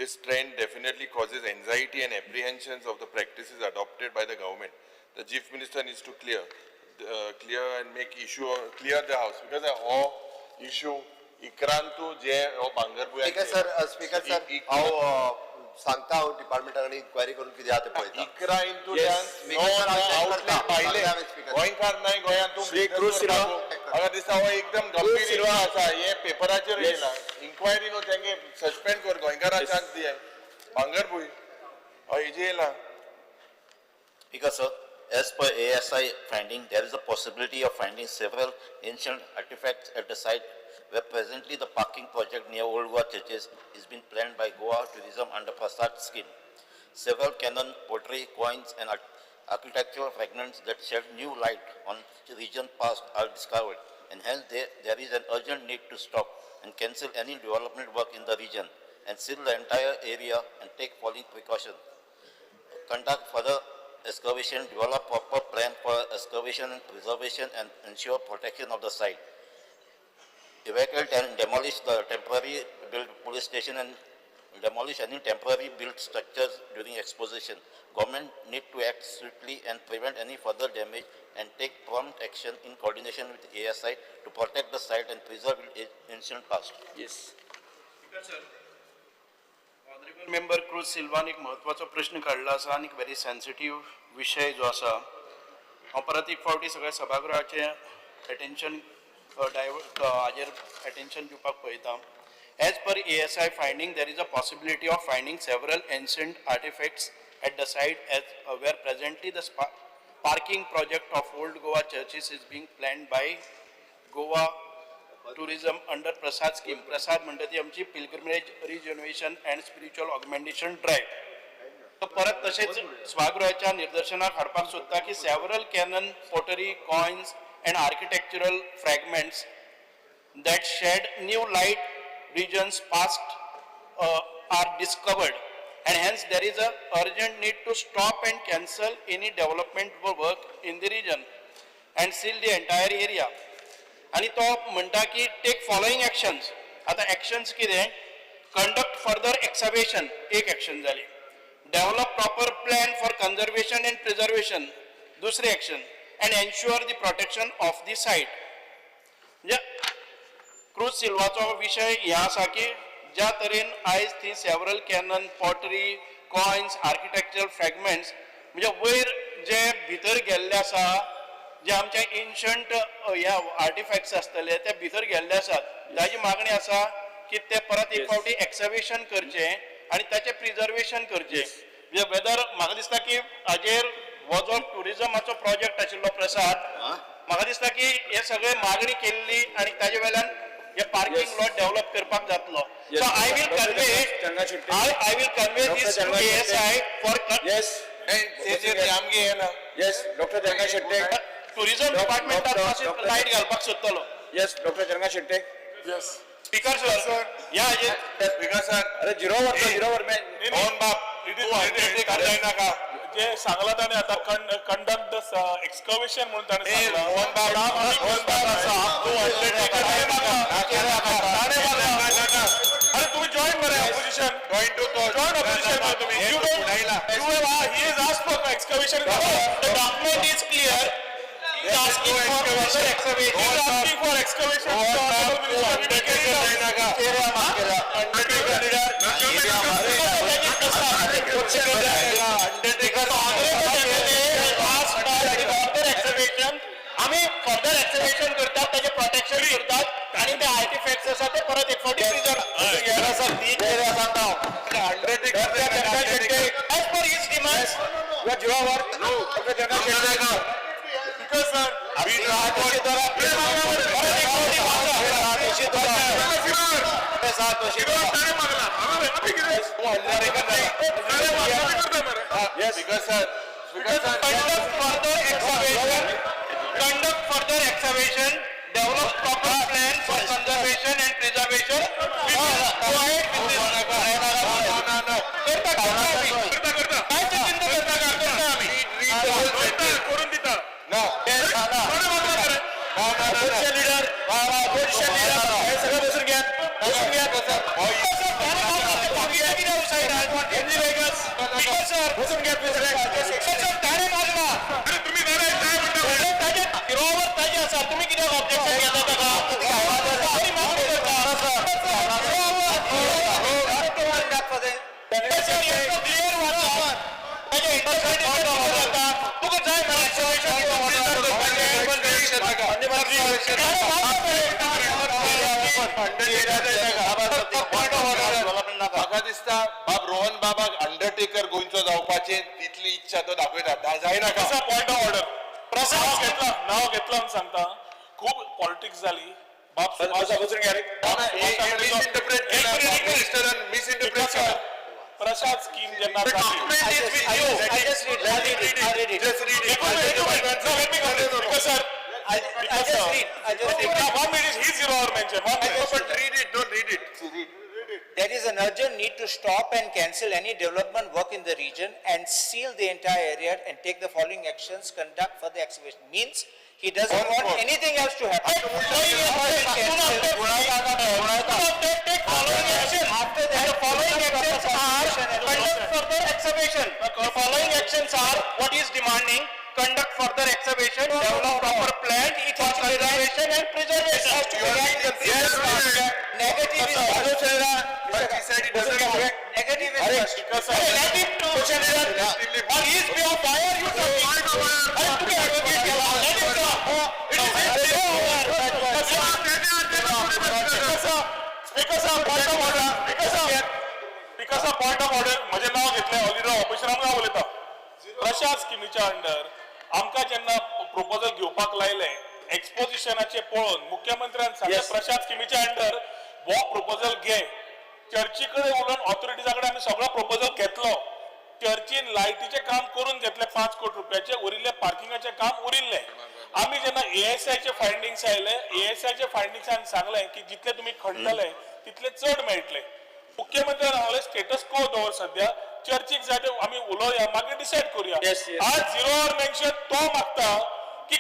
this trend definitely causes anxiety and apprehensions of the practices adopted by the government. The Chief Minister needs to clear and make clear the House because all issue इकरांतू जे भांगरभुंय ठीक आहे sir speaker sir हांव सांगता हांव डिपार्टमेंटान inquiry करून कितें आहा तें पळयता इकरा इंतुल्यान आउटलेट पाहिले गोंयकार नाही गोंयांत तूं म्हाका दिसता हो एकदम गंभीर इशू आसा हे पेपराचेर येयला इन्क्वायरी न्हू तेंगे सस्पेंड कर गोंयकाराक चान्स दिया भांगरभुंय हेजे येयला. Because as per ASI finding, there is a possibility of finding several ancient artifacts at the site where presently the parking project near Old Goa churches is being planned by Goa Tourism under Prasad scheme. Several canon, pottery, coins and architectural fragments that shed new light on the region past are discovered, and hence there is an urgent need to stop and cancel any development work in the region and seal the entire area and take following precautions. Conduct further excavation, develop proper plan for excavation and preservation and ensure protection of the site. Evacuate and demolish the temporary built police station and demolish any temporary built structures during exposition. Government need to act swiftly and prevent any further damage and take prompt action in coordination with ASI to protect the site and preserve its ancient past. Yes. Honourable member cruise Salwan एक महत्वाचो प्रश्न काढला आसा आणि very sensitive विषय जो आसा हांव परत एक फावटी सगळ्या सभागृहाचे अटेन्शन हाजेर अटेन्शन दिवपाक पळयता. As per ASI finding, there is a possibility of finding several ancient artifacts at the site where presently the parking project of Old Goa churches is being planned by Goa Tourism under Prasad scheme. Prasad म्हणटा ती आमची pilgrimage regeneration and spiritual augmentation drive. तो परत तसेच सभागृहाच्या निर्देशनाक हाडपाक सोदता की several canon, pottery, coins and architectural fragments that shed new light regions past are discovered, and hence there is a urgent need to stop and cancel any development work in the region and seal the entire area. आणि तो म्हणटा की take following actions. आता actions कितें conduct further excavation एक action जाली. Develop proper plan for conservation and preservation दुसरी action and ensure the protection of the site. म्हणजे क्रूज सिल्वाचो विषय हे आसा की ज्या तरेन आयज थी several cannon, pottery, coins, architectural fragments म्हणजे वयर जे भितर गेल्ले आसा जे आमचे एन्शंट ह्या आर्टिफॅक्ट्स आसतले ते भितर गेल्ले आसात ताजी मागणी आसा की ते परत एक फावटी एक्सकवेशन करचे आणि ताचे प्रिझर्वेशन करचे. म्हणजे वेदर म्हाका दिसता की हाजेर हो जो टुरिझमाचो प्रोजेक्ट आशिल्लो प्रसाद म्हाका दिसता की हे सगळे मागणी केल्ली आणि ताजे वेल्यान हे पार्किंग लॉट डेव्हलप करपाक जातलो. So I will convey this to ASI for आमगे Yes, Dr. Janga Shetty. Tourism डिपार्टमेंटात मातशें लायट घालपाक सोदतलो. Yes, Dr. Janga Shetty. Yes. Speaker sir या स्पीकर सर अरे झिरो वर मॅन. मोहन बाप तूं नाका जे सांगला ताणें आतां कंडक्ट द एक्सकवेशन म्हणून ताणें ए, सांगलां. मोहन बाबा, मोहन बाबा साहब, तू undertaker नाही मागला. ताणें मागला. अरे तुम्ही जॉईन करा opposition. Going to court. Join opposition करा तुम्ही. हे You Tu don't. पुढायला. He has asked for excavation. The document is clear. He is asking for further excavation. He is asking for excavation. Undertaker नाही Naga. Undertaker leader. आम्ही further excavation करतात त्याचे protection करतात आणि ते आर्टिफॅक्ट्स आसा ते परत एक फावटी as per his demands conduct further excavation, develop proper plans for conservation and preservation. We will go ahead with this. काय ते चिंता करता का? करता आम्ही. करून दिता. Opposition leader, हे सगळं बसून घ्या. बसून घ्या. बसून घ्या. ताणे मागला. अरे तुम्ही काय म्हणता? ताजे फिरोवर ताजे असा तुम्ही किती ऑब्जेक्शन घेता का? तरी मागणी करता. क्लिअर वाचा. ताजे इंटरनेट जाता. तुका जाय म्हाका दिसता बाब रोहन बाबाक अंडरटेकर गोंयचो जावपाचे तितली इच्छा तो दाखयता जायना का कसा पॉइंट ऑफ ऑर्डर प्रसाद नाव घेतला म्हणून सांगता खूप पॉलिटिक्स झाली बाप मिसइंटरप्रेट केला मिसइंटरप्रेट केला प्रसाद स्कीम जेन्ना There is an urgent need to stop and cancel any development work in the region and seal the entire area and take the following actions, conduct for the excavation. Means he doesn't want anything else to happen. After that, the following actions are conduct further excavation. The following actions are what is demanding, conduct further excavation, develop proper plan for conservation and preservation. Negative is negative is Relative to question on his behalf, why are you talking? To be advocate it is point of order. म्हजे नाव घेतले already ऑफिसरांक नाव उलयता प्रशाद स्किमीच्या under आमकां जेन्ना proposal घेवपाक लायले एक्सपोजिशनाचे पळोवन मुख्यमंत्र्यान सांगले प्रशाद स्किमीच्या अंडर हो प्रपोजल घे चर्ची कडेन उलोवन ऑथॉरिटीजा कडेन आमी सगळो प्रपोजल घेतलो चर्चीन लायटीचे काम करून घेतले 5 कोटी रुपयाचे उरिल्ले पार्किंगाचे काम उरिल्ले आमी जेन्ना एएसआयचे फायंडिंग्स आयले एएसआयचे फायंडिंग्सान सांगले की जितले तुम्ही खणतले तितले चड मेळटले मुख्यमंत्र्यान सांगले स्टेटस को दवर सध्या चर्चीक जाय ते आमी उलोवया मागीर डिसायड करूया आज झिरो आवर मेन्शन तो मागता की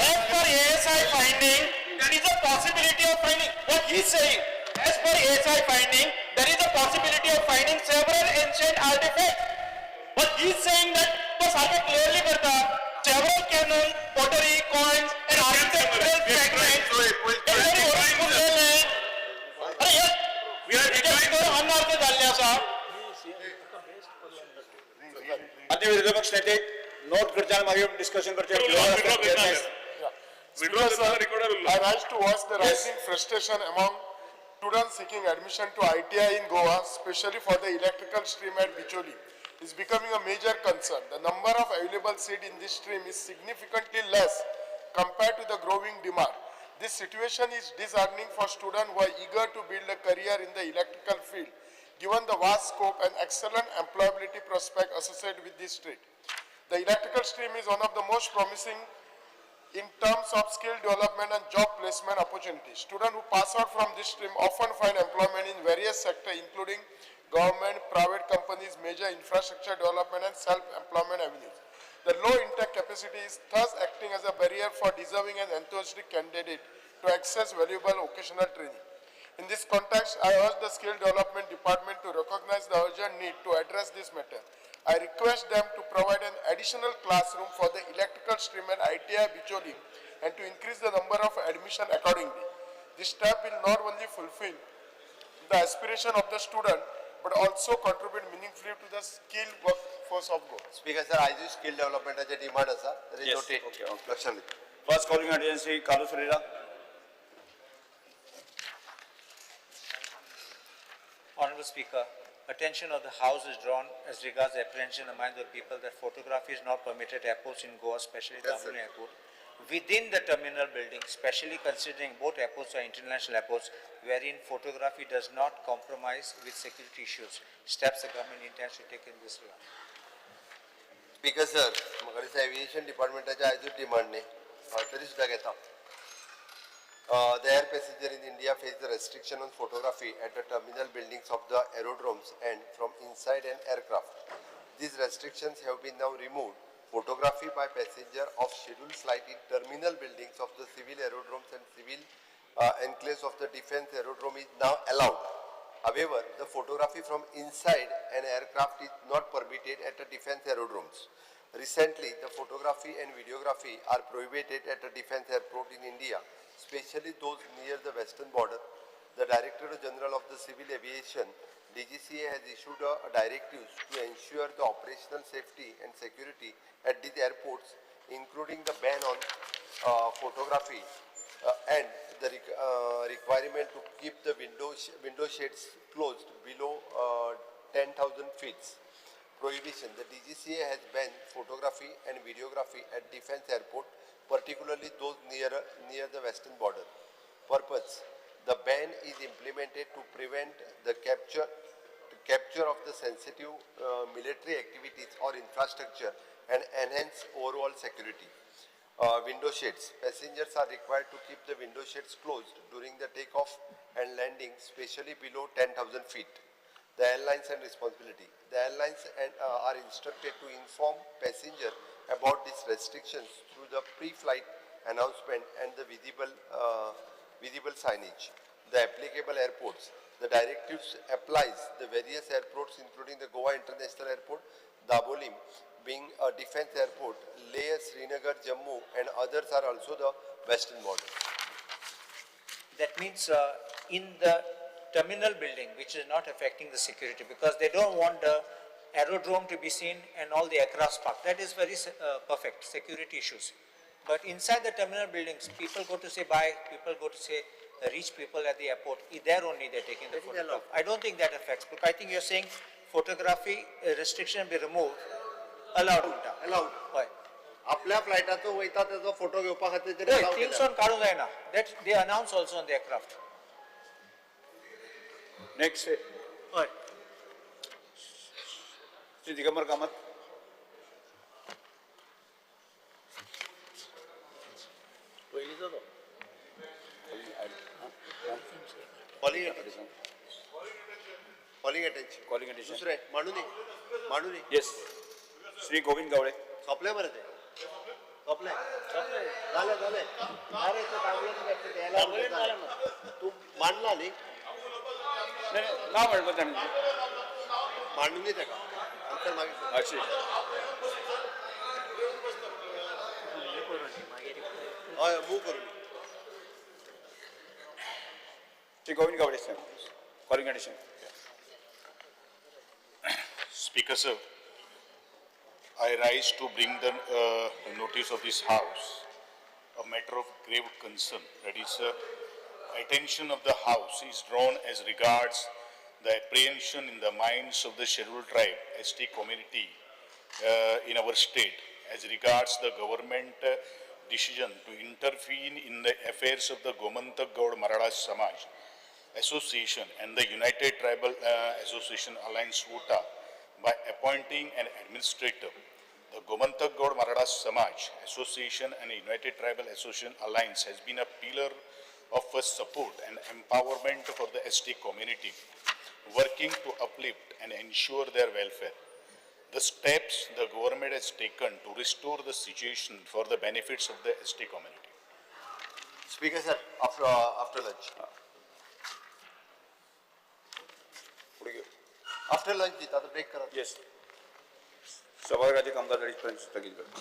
as per ASI finding there is a possibility of finding what he is saying as per ASI finding there is a possibility of finding several ancient artifacts but he is saying that तो सारखे clearly करता several cannon pottery coins and architectural fragments very original अरे यार we are rejecting अनर्थ झाले असा अन्य विरोधी पक्ष नेते नोट करचे आणि मागीर डिस्कशन करचे I rise to voice the rising frustration among students seeking admission to ITI in Goa, especially for the electrical stream at Bicholi, is becoming a major concern. The number of available seats in this stream is significantly less compared to the growing demand. This situation is disheartening for students who are eager to build a career in the electrical field, given the vast scope and excellent employability prospect associated with this stream. The electrical stream is one of the most promising in terms of skill development and job placement opportunities. Students who pass out from this stream often find employment in various sectors including government, private companies, major infrastructure development and self-employment avenues. The low intake capacity is thus acting as a barrier for deserving and enthusiastic candidates to access valuable vocational training. In this context, I urge the Skill Development Department to recognize the urgent need to address this matter. I request them to provide an additional classroom for the electrical stream and ITI Bicholi and to increase the number of admission accordingly. This step will not only fulfill the aspiration of the student but also contribute meaningfully to the skilled workforce of Goa. Speaker sir, I just skill development as a demand asa. There is Yes. noted. Lakshan. First calling agency, Kalu Surira. Honorable Speaker, attention of the House is drawn as regards the apprehension among the people that photography is not permitted at airports in Goa, especially Tamil Airport. Within the terminal building, especially considering both airports are international airports, wherein photography does not compromise with security issues. Steps the government intends to take in this regard. Speaker sir, म्हाका aviation department as a demand ne. तरी सुद्धा घेता. The air passenger in India face the restriction on photography at the terminal buildings of the aerodromes and from inside an aircraft. These restrictions have been now removed. Photography by passenger of scheduled flight in terminal buildings of the civil aerodromes and civil enclaves of the defense aerodrome is now allowed. However, the photography from inside an aircraft is not permitted at the defense aerodromes. Recently, the photography and videography are prohibited at the defense airport in India, especially those near the western border. The Directorate General of the Civil Aviation, DGCA, has issued a directive to ensure the operational safety and security at these airports, including the ban on photography and the requirement to keep the window shades closed below 10,000 feet. Prohibition. The DGCA has banned photography and videography at defense airport, particularly those near the western border. Purpose. The ban is implemented to prevent the capture of the sensitive military activities or infrastructure and enhance overall security. Window shades. Passengers are required to keep the window shades closed during the takeoff and landing, especially below 10,000 feet. The airlines and responsibility. The airlines are instructed to inform passengers about these restrictions through the pre-flight announcement and the visible signage. The applicable airports. The directives applies the various airports including the Goa International Airport, Dabolim being a defense airport, Leh, Srinagar, Jammu and others are also the western border. That means in the terminal building, which is not affecting the security, because they don't want the aerodrome to be seen and all the aircraft parked. That is very perfect, security issues. But inside the terminal buildings, people go to say bye, people go to say reach people at the airport. There only they're taking the photograph. I don't think that affects, because I think you're saying photography restriction be removed, allowed. Allowed. Why? आपल्या फ्लायटाचो वयता त्याचो photo घेवपा खातीर तरी allow Things केला. on काढूंक जायना. That they announce also on the aircraft. Next. Why? Shri Digambar Kamath. Calling attention. Calling attention. दुसरे मांडू नये. Yes. Shri Govind Gowde. सोपले मरे ते. सोपले. झाले. अरे ते दाबले तू मांडला न्ही. नाव म्हणलं त्यांनी. मांडून नाही त्याका. नंतर मागे. अच्छी. हय मूव करून. Shri Govind Gowde, sir. Calling attention. Speaker sir, I rise to bring the notice of this House a matter of grave concern. That is, attention of the House is drawn as regards the apprehension in the minds of the scheduled tribe, ST community in our state, as regards the government decision to intervene in the affairs of the Gomantak Gaud Marada Samaj Association and the United Tribal Association Alliance VOTA by appointing an administrator. The Gomantak Gaud Marada Samaj Association and United Tribal Association Alliance has been a pillar of support and empowerment for the ST community. working to uplift and ensure their welfare. The steps the government has taken to restore the situation for the benefits of the ST community. Speaker sir, after lunch. After lunch, आता break करा. Yes सभागृहाचे कामकाज स्थगित करतो.